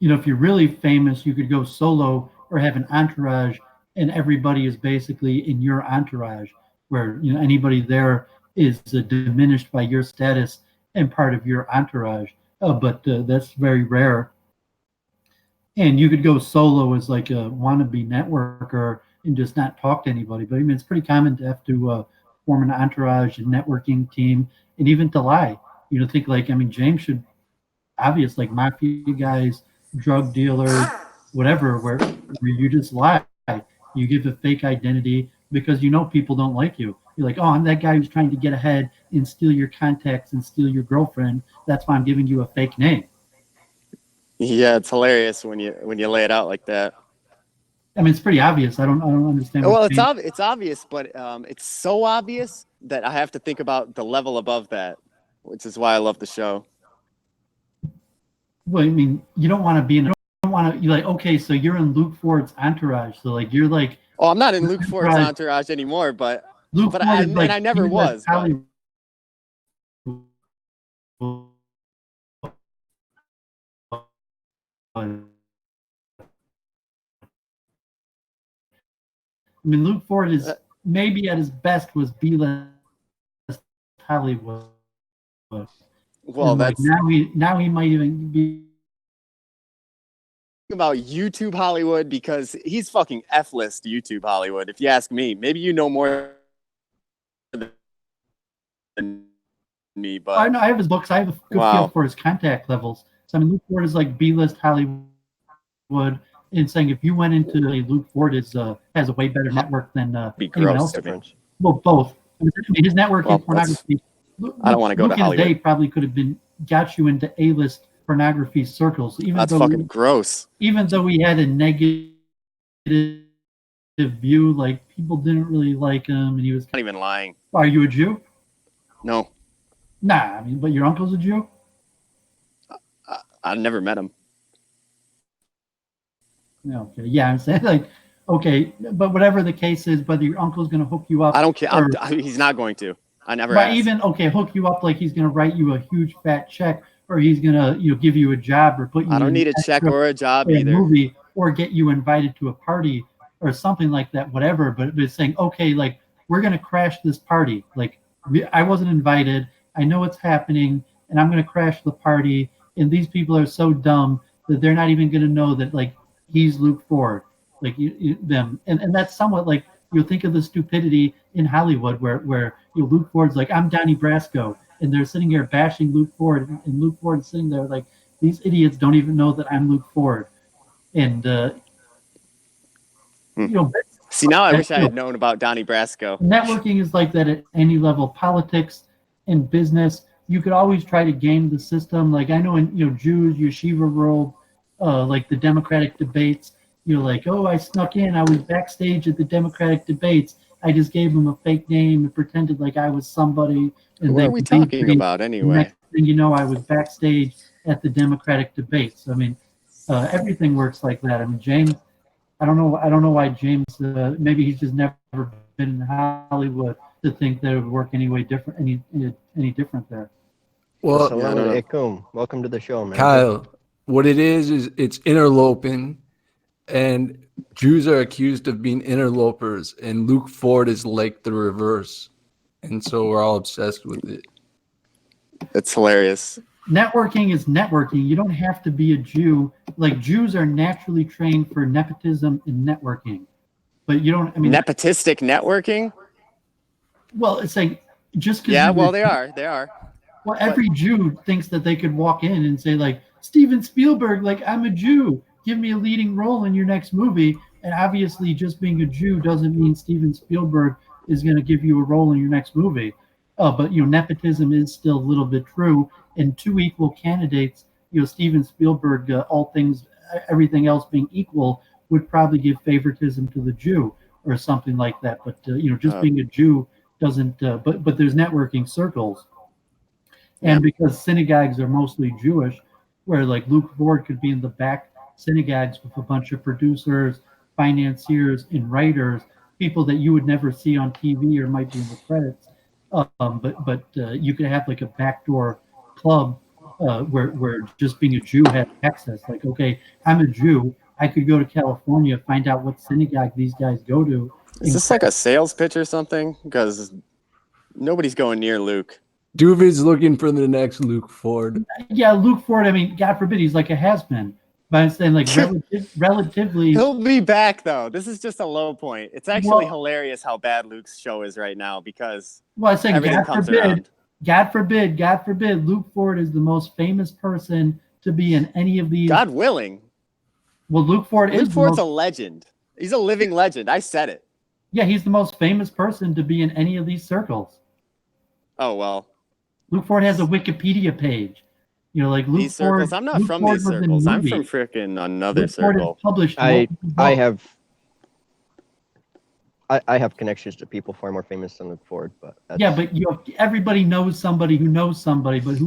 if you're really famous, you could go solo or have an entourage, and everybody is basically in your entourage, where anybody there is diminished by your status and part of your entourage. But that's very rare. And you could go solo as like a wannabe networker and just not talk to anybody. But I mean, it's pretty common to have to form an entourage, a networking team, and even to lie. Think like, I mean, James should obvious, like mafia guys, drug dealers, whatever, where you just lie. You give a fake identity because people don't like you. You're like, oh, I'm that guy who's trying to get ahead and steal your contacts and steal your girlfriend. That's why I'm giving you a fake name. Yeah, it's hilarious when you lay it out like that. I mean, it's pretty obvious. I don't understand. Well, it's obvious, but it's so obvious that I have to think about the level above that, which is why I love the show. Well, I mean, you don't want to be in. You don't want to. You're like, okay, so you're in Luke Ford's entourage. So like, you're like. Oh, I'm not in Luke Ford's entourage anymore, but I never was. I mean, Luke Ford is maybe at his best was B-list Hollywood. Well, that's now he might even be about YouTube Hollywood, because he's fucking F-list YouTube Hollywood. If you ask me, maybe you know more than me, but I know I have his books. I have a good feel for his contact levels. So I mean, Luke Ford is like B-list Hollywood. And saying if you went into Luke Ford has a way better network than anyone else. Well, both. I mean, his network in pornography. I don't want to go to Hollywood. Day probably could have got you into A-list pornography circles. That's fucking gross. Even though he had a negative view, like people didn't really like him, and he was not even lying. Are you a Jew? No. Nah, I mean, but your uncle's a Jew. I never met him. Okay, yeah, I'm saying like, okay, but whatever the case is, whether your uncle's going to hook you up, I don't care. He's not going to. I never. But even hook you up like he's going to write you a huge fat check, or he's going to give you a job or put you. I don't need a check or a job either. Movie, or get you invited to a party or something like that, whatever. But it's saying, okay, like we're going to crash this party. Like I wasn't invited. I know what's happening, and I'm going to crash the party. And these people are so dumb that they're not even going to know that like. He's Luke Ford, like them, and that's somewhat like you'll think of the stupidity in Hollywood, where Luke Ford's like I'm Donnie Brasco, and they're sitting here bashing Luke Ford, and Luke Ford's sitting there like these idiots don't even know that I'm Luke Ford, and See, now I wish I had known about Donnie Brasco. Networking is like that at any level. Politics and business, you could always try to game the system. Like I know in Jews, yeshiva world, like the Democratic debates, like, oh, I snuck in, I was backstage at the Democratic debates. I just gave them a fake name and pretended like I was somebody. And What are we talking about anyway? Next thing you know, I was backstage at the Democratic debates. I mean, everything works like that. I mean, James, I don't know why James. Maybe he's just never been in Hollywood to think that it would work any different there. Well, Assalamu alaikum. Welcome to the show, man. Kyle, what it is it's interloping, and Jews are accused of being interlopers, and Luke Ford is like the reverse, and so we're all obsessed with it. It's hilarious. Networking is networking. You don't have to be a Jew. Like Jews are naturally trained for nepotism and networking, but you don't. I mean, nepotistic networking. Well, it's like just because. Yeah, well, they are. Well, every Jew thinks that they could walk in and say, like, Steven Spielberg, like, I'm a Jew. Give me a leading role in your next movie. And obviously, just being a Jew doesn't mean Steven Spielberg is going to give you a role in your next movie. But, nepotism is still a little bit true. And two equal candidates, Steven Spielberg, everything else being equal, would probably give favoritism to the Jew or something like that. But, just being a Jew doesn't, but there's networking circles. And because synagogues are mostly Jewish, where like Luke Ford could be in the back synagogues with a bunch of producers, financiers, and writers, people that you would never see on TV or might be in the credits. But you could have like a backdoor club where just being a Jew had access. Like, okay, I'm a Jew. I could go to California, find out what synagogue these guys go to. Is this like a sales pitch or something? Because nobody's going near Luke. Duvid's looking for the next Luke Ford. Yeah, Luke Ford, I mean, God forbid, he's like a has-been. But I'm saying, like, relatively... He'll be back, though. This is just a low point. It's actually hilarious how bad Luke's show is right now because everything comes around. God forbid, Luke Ford is the most famous person to be in any of these... God willing. Well, Luke Ford's a legend. He's a living legend. I said it. Yeah, he's the most famous person to be in any of these circles. Oh, well. Luke Ford has a Wikipedia page. Like Luke these circles. Ford, I'm not Luke from Ford these circles. I'm from freaking another circle. I have connections to people far more famous than Luke Ford, but but everybody knows somebody who knows somebody, but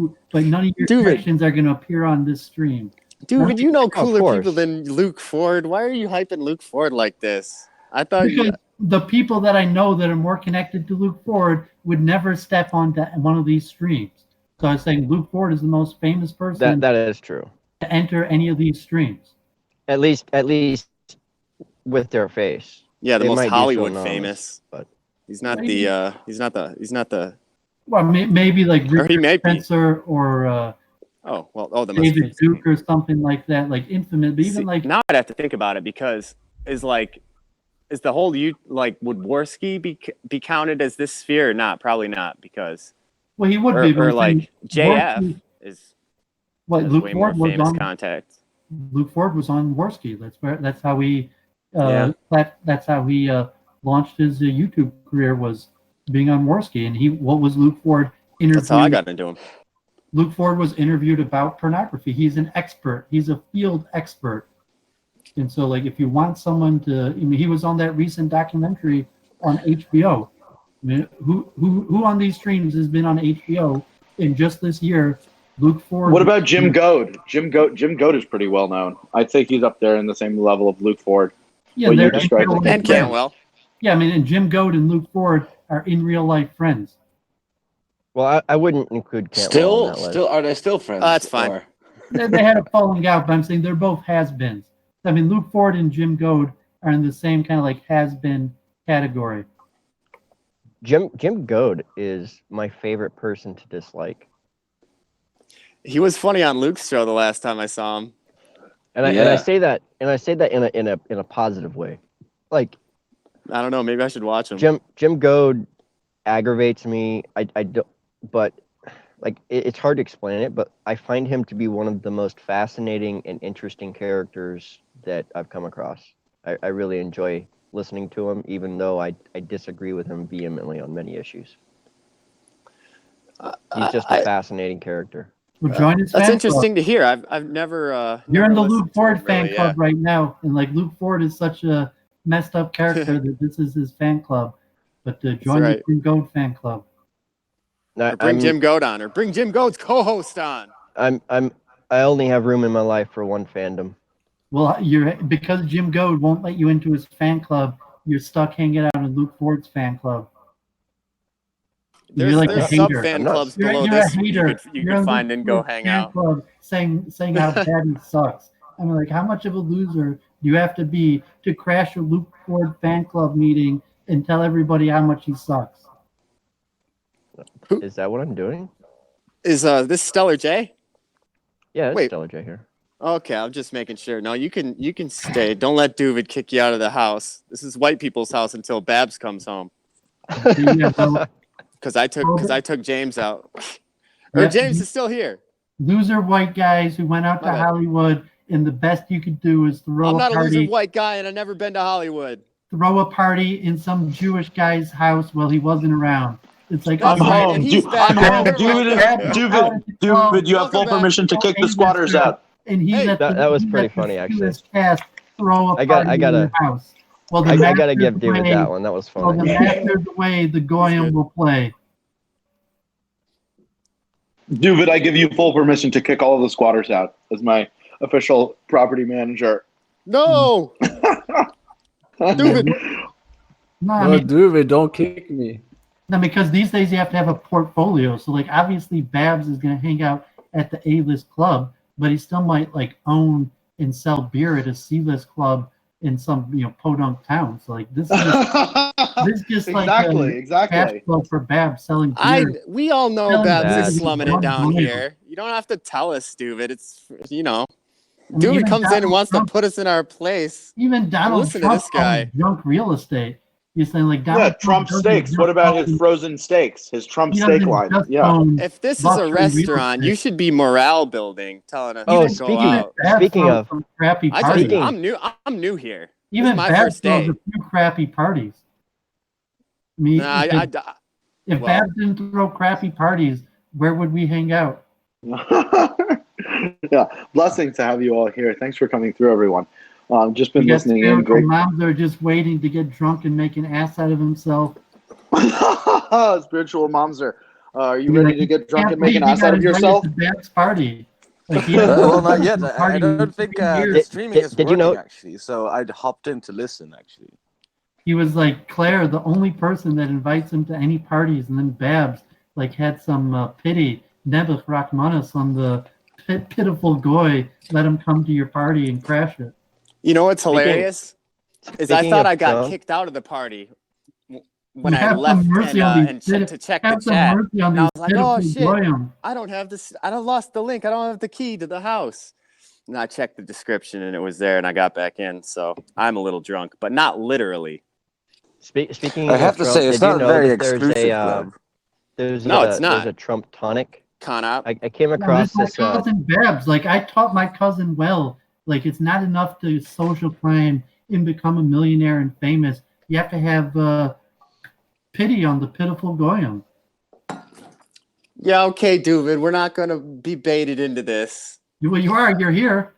none of your connections are going to appear on this stream. Dude, you know cooler people than Luke Ford. Why are you hyping Luke Ford like this? I thought the people that I know that are more connected to Luke Ford would never step onto one of these streams. So I was saying Luke Ford is the most famous person. That is true. To enter any of these streams. At least with their face. Yeah, the most Hollywood famous. But he's not the. Well, maybe like Richard Spencer or. The David Duke or something like that, like Infamous. But even like now, I'd have to think about it because is the whole would Worski be counted as this sphere or not? Probably not because. Well, he would be. Or like JF Worski, is. Luke way Ford more was famous on. Contact. Luke Ford was on Worski. That's how he. That's how he launched his YouTube career, was being on Worski. And what was Luke Ford interviewed? That's how I got into him. Luke Ford was interviewed about pornography. He's an expert. He's a field expert. And so, like, if you want someone to, he was on that recent documentary on HBO. I mean, who on these streams has been on HBO in just this year? Luke Ford. What about Jim Goad? Jim Goad is pretty well known. I think he's up there in the same level of Luke Ford. Yeah, what you described. And Cantwell. Yeah, I mean, and Jim Goad and Luke Ford are in real life friends. Well, I wouldn't include Cantwell. Still, are they still friends? That's fine. They had a falling out, but I'm saying they're both has-beens. I mean, Luke Ford and Jim Goad are in the same kind of like has-been category. Jim Goad is my favorite person to dislike. He was funny on Luke's show the last time I saw him. And I say that in a positive way. Like, I don't know, maybe I should watch him. Jim Goad aggravates me. I don't, but like it's hard to explain it, but I find him to be one of the most fascinating and interesting characters that I've come across. I really enjoy listening to him, even though I disagree with him vehemently on many issues. He's just a fascinating character. Well, join his That's fan interesting club. to hear. I've never. You're never in the listened Luke to Ford him, fan really, club right now, and like Luke Ford is such a messed up character that this is his fan club. But join right. the Jim Goat fan club. Or bring Jim Goat on, or bring Jim Goat's co-host on. I only have room in my life for one fandom. Well, because Jim Goat won't let you into his fan club, you're stuck hanging out in Luke Ford's fan club. There's you're like a sub hater. fan clubs below you're this a hater. you could find and go hang fan out. Club saying how bad he sucks. I mean, like, how much of a loser do you have to be to crash a Luke Ford fan club meeting and tell everybody how much he sucks? Is that what I'm doing? Is this Stellar J? Yeah, it's Wait. Stellar J here. Okay, I'm just making sure. No, you can stay. Don't let Duvid kick you out of the house. This is white people's house until Babs comes home. Because I took James out. Or James is still here. Loser white guys who went out to Hollywood, and the best you could do is throw I'm a not a party. loser white guy, and I've never been to Hollywood. Throw a party in some Jewish guy's house while he wasn't around. It's like, I'm home. I'm home. Duvid, you have full permission to kick the squatters out. And he's that was pretty funny, actually. Throw a party in your house. Well, I gotta give David that one. That was funny. Well, the master's away, the Goyim will play. Duvid, I give you full permission to kick all of the squatters out as my official property manager. No! Duvid! No, I mean, Duvid, don't kick me. No, because these days you have to have a portfolio. So, like, obviously Babs is going to hang out at the A-list club, but he still might, like, own and sell beer at a C-list club in some, podunk town. So, like, this is just like exactly. cash flow for Babs selling beer. We all know Selling Babs is beer slumming it down unbelievable. here. You don't have to tell us, Duvid. It's, I mean, Duvid even comes in and wants Trump- to put us in our place. Even Donald Listen to Trump this guy. owns junk real estate. You're saying, like, Donald Trump doesn't steaks. just What about own- his frozen steaks? His Trump he steak doesn't line. just Yeah. own If this is a luxury real restaurant, you estate. should be morale building, telling us Oh, to go out. speaking of, some crappy parties. I'm new here. Even This is my Babs first day. throws a few crappy parties. I mean, Nah, if well- Babs didn't throw crappy parties, where would we hang out? Yeah. Blessing to have you all here. Thanks for coming through, everyone. Just been We got listening in. spiritual Great. moms that are just waiting to get drunk and make an ass out of himself. Spiritual moms are you ready to get drunk and make an ass out of He got yourself? invited to Babs' party. Like, he Well, not yet. I party don't think the years. streaming is did you working, know- actually. So I hopped in to listen, actually. He was like Claire, the only person that invites him to any parties, and then Babs like had some pity. Nebuch Rachmanis on the pitiful goy let him come to your party and crash it. You know what's hilarious? Is I speaking thought of I got Trump- kicked out of the party when You I have left some mercy on and these to check have the some chat. mercy on And I these was like, oh pitiful shit, goyim. I don't have this. I don't lost the link. I don't have the key to the house. And I checked the description and it was there, and I got back in. So I'm a little drunk, but not literally. Speaking I of have to Trump, say, it's did you not know very that exclusive club. There's No, it's not. There's a Trump tonic. Con op. I came No, across that's my this. cousin Babs. Like, I taught my cousin well. Like, it's not enough to social climb and become a millionaire and famous. You have to have pity on the pitiful goyim. Yeah, okay, Duvid. We're not gonna be baited into this. Well, you are. You're here.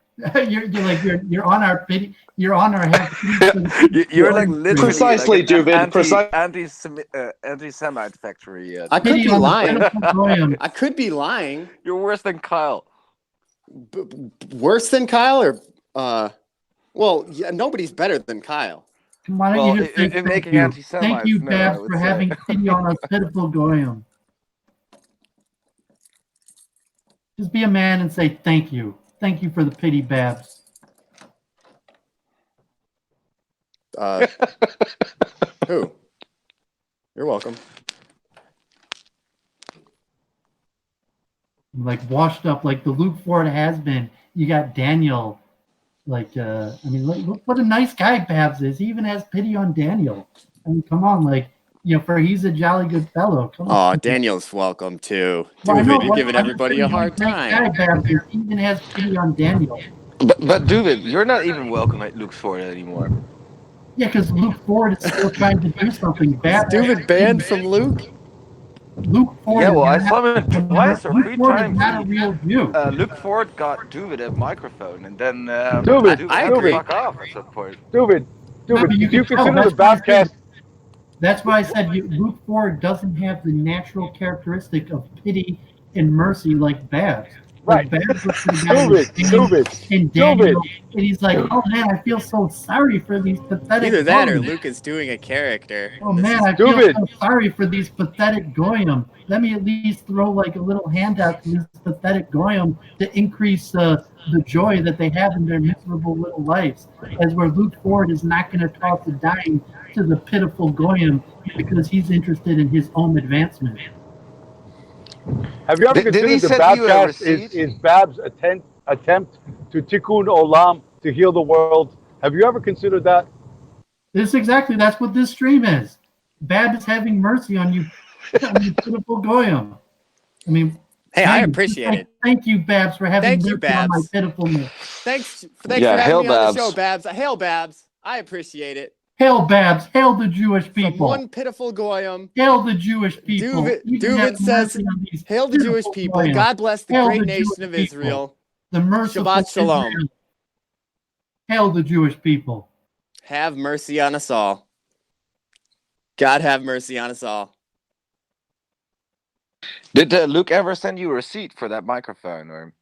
you're on our pity. You're on our head. You're like literally Precisely, like an Duvid. anti-Semite factory. I could Pity be on the lying. pitiful goyim. I could be lying. You're worse than Kyle. Worse than Kyle, or well, yeah, nobody's better than Kyle. Why don't Well, you just say in thank making you? anti-Semites, Thank you, no, I Babs, would for say. having pity on us pitiful goyim. Just be a man and say thank you. Thank you for the pity, Babs. Who? You're welcome. Like washed up, like the Luke Ford has been. You got Daniel. Like, I mean, look what a nice guy Babs is. He even has pity on Daniel. I mean, come on, like, for he's a jolly good fellow. Come on. Oh, Daniel's welcome too. Well, I know, Duvid, you're giving everybody a hard nice time. guy Babs is. He even has pity on Daniel. But Duvid, you're not even welcome at Luke Ford anymore. Yeah, because Luke Ford is still trying to do something bad. Stupid banned from Luke. Luke Ford. Yeah, is well, I not- saw him twice or Luke 3 Ford is times. not a real Jew. Luke Ford got Duvid a microphone, and then Duvid, Duvid I had to agree. fuck off at some point. Duvid, No, but did you can tell. consider the Babcast? That's why I said Luke Ford doesn't have the natural characteristic of pity and mercy like Babs. Right. Like Babs looks at the guy with Duvid, and Daniel, and he's like, "Oh man, I feel so sorry for these pathetic." Either that or goyim. Luke is doing a character. Oh and this man, is- I feel Duvid. so sorry for these pathetic goyim. Let me at least throw like a little handout to these pathetic goyim to increase the joy that they have in their miserable little lives. As where Luke Ford is not going to toss a dime to the pitiful goyim because he's interested in his own advancement. Have you ever Did he considered the send you a Babcast receipt? is Bab's attempt to tikkun olam, to heal the world? Have you ever considered that? That's what this stream is. Bab is having mercy on you pitiful goyim. I mean, Hey, I man, appreciate it. Thank you, Babs, for having Thank you, mercy on my Babs. pitifulness. Thanks Yeah, for having hail me on the Babs. show, Babs. Hail Babs. I appreciate it. Hail Babs, hail the Jewish From people. one pitiful goyim. Hail the Jewish people. Duvid says, hail the Jewish people. Goyim. God bless the Hail great the nation Jewish of people. Israel. The merciful Shabbat shalom. Israel. Hail the Jewish people. Have mercy on us all. God have mercy on us all. Did Luke ever send you a receipt for that microphone, or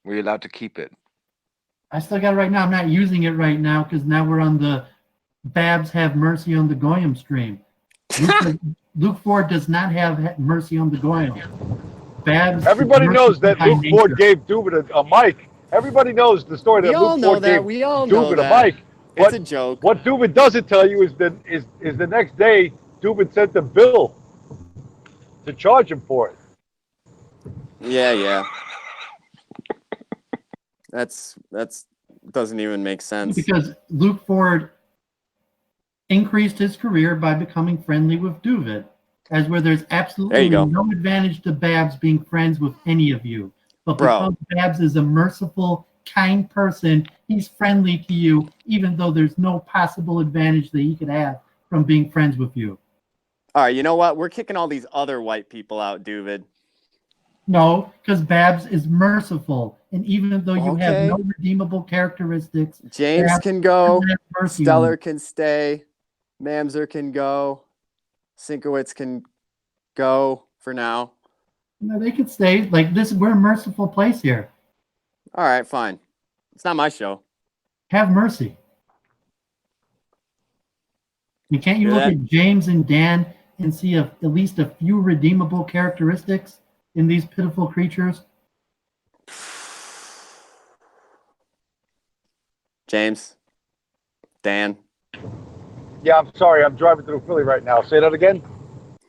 were you allowed to keep it? I still got it right now. I'm not using it right now because now we're on the Babs have mercy on the Goyim stream. Luke Ford does not have mercy on the Goyim. Babs. Everybody knows that by Luke nature. Ford gave Duvid a mic. Everybody knows the story We that all Luke know Ford that. gave We all know Duvid that. a mic. It's a joke. What Duvid doesn't tell you is the next day Duvid sent the bill to charge him for it. Yeah. That's doesn't even make sense. Because Luke Ford increased his career by becoming friendly with Duvid, as where there's absolutely no advantage to Babs being friends with any of you. But because Babs is a merciful, kind person, he's friendly to you, even though there's no possible advantage that he could have from being friends with you. All right, you know what? We're kicking all these other white people out, Duvid. No, because Babs is merciful, and even though you have no redeemable characteristics, James Babs can go, mercy Stellar on you. can stay, Mamzer can go, Sinkowitz can go for now. No, they could stay. Like this, we're a merciful place here. All right, fine. It's not my show. Have mercy. And can't you Hear look that? at James and Dan and see at least a few redeemable characteristics in these pitiful creatures? James, Dan. Yeah, I'm sorry. I'm driving through Philly right now. Say that again.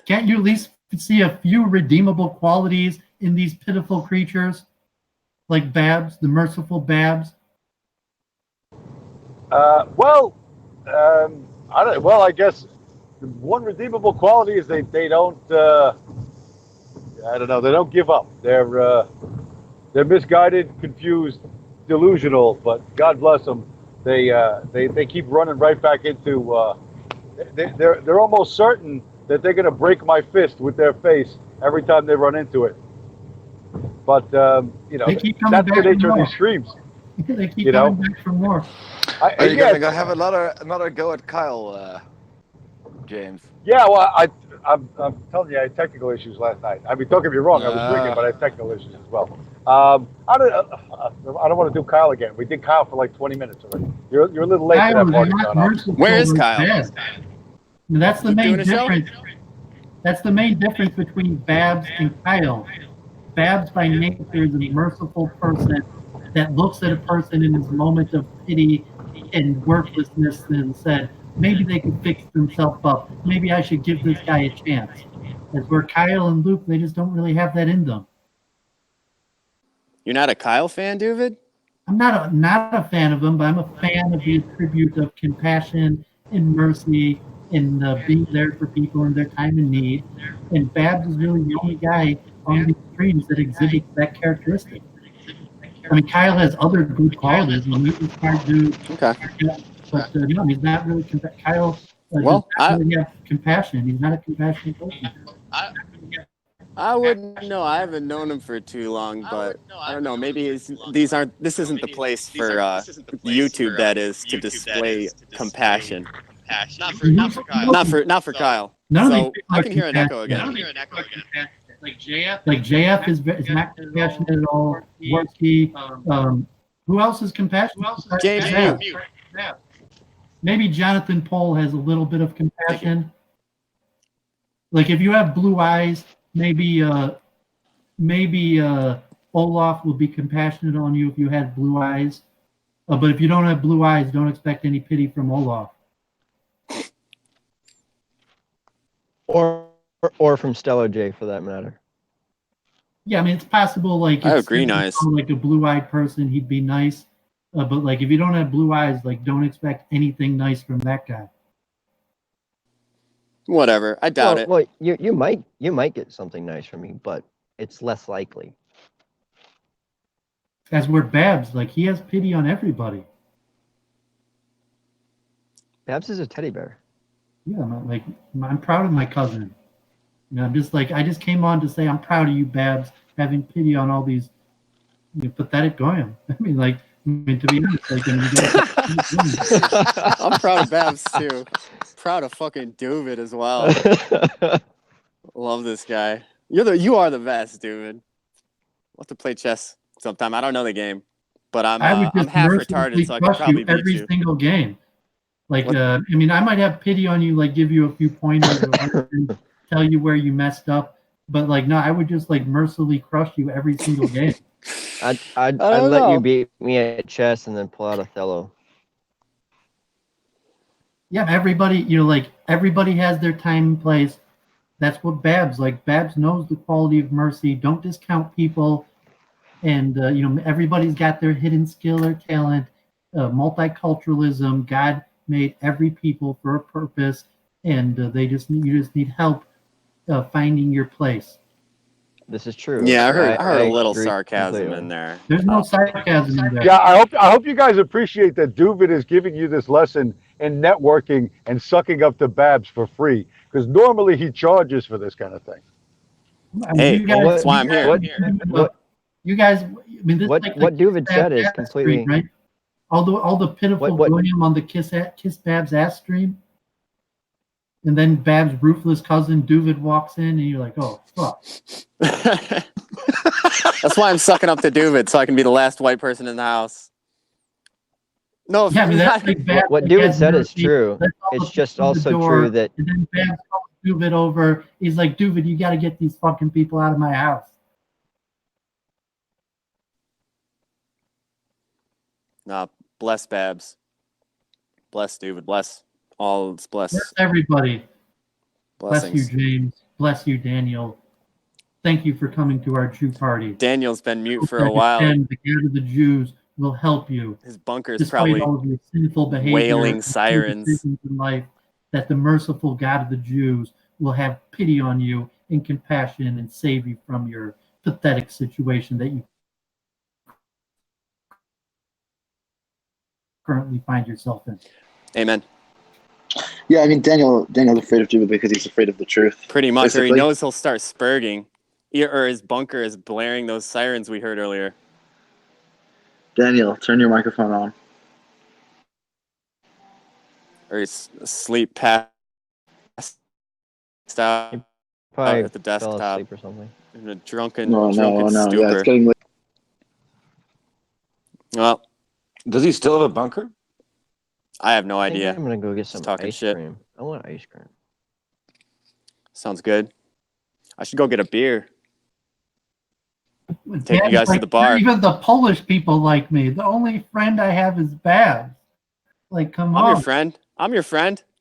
Can't you at least see a few redeemable qualities in these pitiful creatures? Like Babs, the merciful Babs? I guess the one redeemable quality is they don't. I don't know. They don't give up. They're misguided, confused, delusional. But God bless them. They keep running right back into. They're almost certain that they're going to break my fist with their face every time they run into it. But They keep coming that's the back nature for of more. these streams. They keep coming back for more. Are you gonna go have another go at Kyle, James? Yeah, well, I'm telling you, I had technical issues last night. I mean, don't get me wrong, I was drinking, but I had technical issues as well. I don't want to do Kyle again. We did Kyle for like 20 minutes already. You're a little late Kyle for that is party, not John. merciful Where is with Kyle? Babs. And that's the Keep main doing a show? difference. That's the main difference between Babs and Kyle. Babs by nature is a merciful person that looks at a person in his moment of pity and worthlessness and said, maybe they can fix themselves up. Maybe I should give this guy a chance. As where Kyle and Luke, they just don't really have that in them. You're not a Kyle fan, Duvid? I'm not a fan of him, but I'm a fan of the attribute of compassion and mercy and being there for people in their time of need. And Babs is really the only guy on these streams that exhibits that characteristic. I mean, Kyle has other good qualities. I mean, he's a smart dude. Okay. But but no, he's not really. Kyle Well, does not really have compassion. He's not a compassionate person. I wouldn't know. I haven't known him for too long, but I don't know. Maybe this isn't the place for YouTube. That is to display compassion. Not for Kyle. None of So these people I are can hear an echo compassionate. again. Like JF is not compassionate at all. Worski, who else is compassionate? James, Babs. mute. Maybe Jonathan Pohl has a little bit of compassion. Like if you have blue eyes, maybe Olaf will be compassionate on you if you had blue eyes. But if you don't have blue eyes, don't expect any pity from Olaf. Or from Stellar J for that matter. Yeah, I mean it's possible. Like I have green eyes. Like a blue-eyed person, he'd be nice. But like if you don't have blue eyes, like don't expect anything nice from that guy. Whatever. I doubt it. Well, you might get something nice from me, but it's less likely. As we're Babs, like he has pity on everybody. Babs is a teddy bear. Yeah, I'm proud of my cousin. You know, I just came on to say I'm proud of you, Babs, having pity on all these pathetic goyim. I mean, to be honest, I'm proud of Babs too. Proud of fucking David as well. Love this guy. You are the best, David. We'll have to play chess sometime. I don't know the game, but I'm half retarded, so I could probably beat every you. single game. I mean, I might have pity on you, give you a few pointers, or tell you where you messed up, but no, I would just mercilessly crush you every single game. I'd let you beat me at chess and then pull out Othello. Yeah, everybody, everybody has their time and place. That's what Babs Babs knows the quality of mercy. Don't discount people, and everybody's got their hidden skill or talent. Multiculturalism. God made every people for a purpose, and you just need help finding your place. This is true. Yeah, I heard a little sarcasm completely in there. There's no sarcasm in there. Yeah, I hope you guys appreciate that Duvid is giving you this lesson in networking and sucking up to Babs for free, because normally he charges for this kind of thing. Hey, that's why I'm here. You guys, I mean, this what Duvid said is completely stream, right. All the pitiful William on the Kiss Babs ass stream, and then Babs' ruthless cousin Duvid walks in, and you're like, oh fuck. That's why I'm sucking up to Duvid, so I can be the last white person in the house. No, yeah, I mean, what Duvid said is true. It's just also true that. And then Babs calls Duvid over. He's like, Duvid, you got to get these fucking people out of my house. Nah, bless Babs. Bless Duvid. Bless all. Bless everybody. Blessings. Bless you, James. Bless you, Daniel. Thank you for coming to our Jew party. Daniel's been mute for a while. And the God of the Jews will help you. His bunker is despite probably all of your sinful behavior, wailing sirens in life. That the merciful God of the Jews will have pity on you and compassion and save you from your pathetic situation that you currently find yourself in. Amen. Yeah, I mean Daniel's afraid of David because he's afraid of the truth. Pretty much, basically. Or he knows he'll start spurging, or his bunker is blaring those sirens we heard earlier. Daniel, turn your microphone on. Or he's asleep past out at the desktop or something. in a drunken No. stupor. Yeah, it's getting late. Well, does he still have a bunker? I have no idea. I'm gonna go get some ice cream. I want ice cream. Sounds good. I should go get a beer. Take you guys to the bar. Even the Polish people like me. The only friend I have is Babs. Come on. I'm your friend.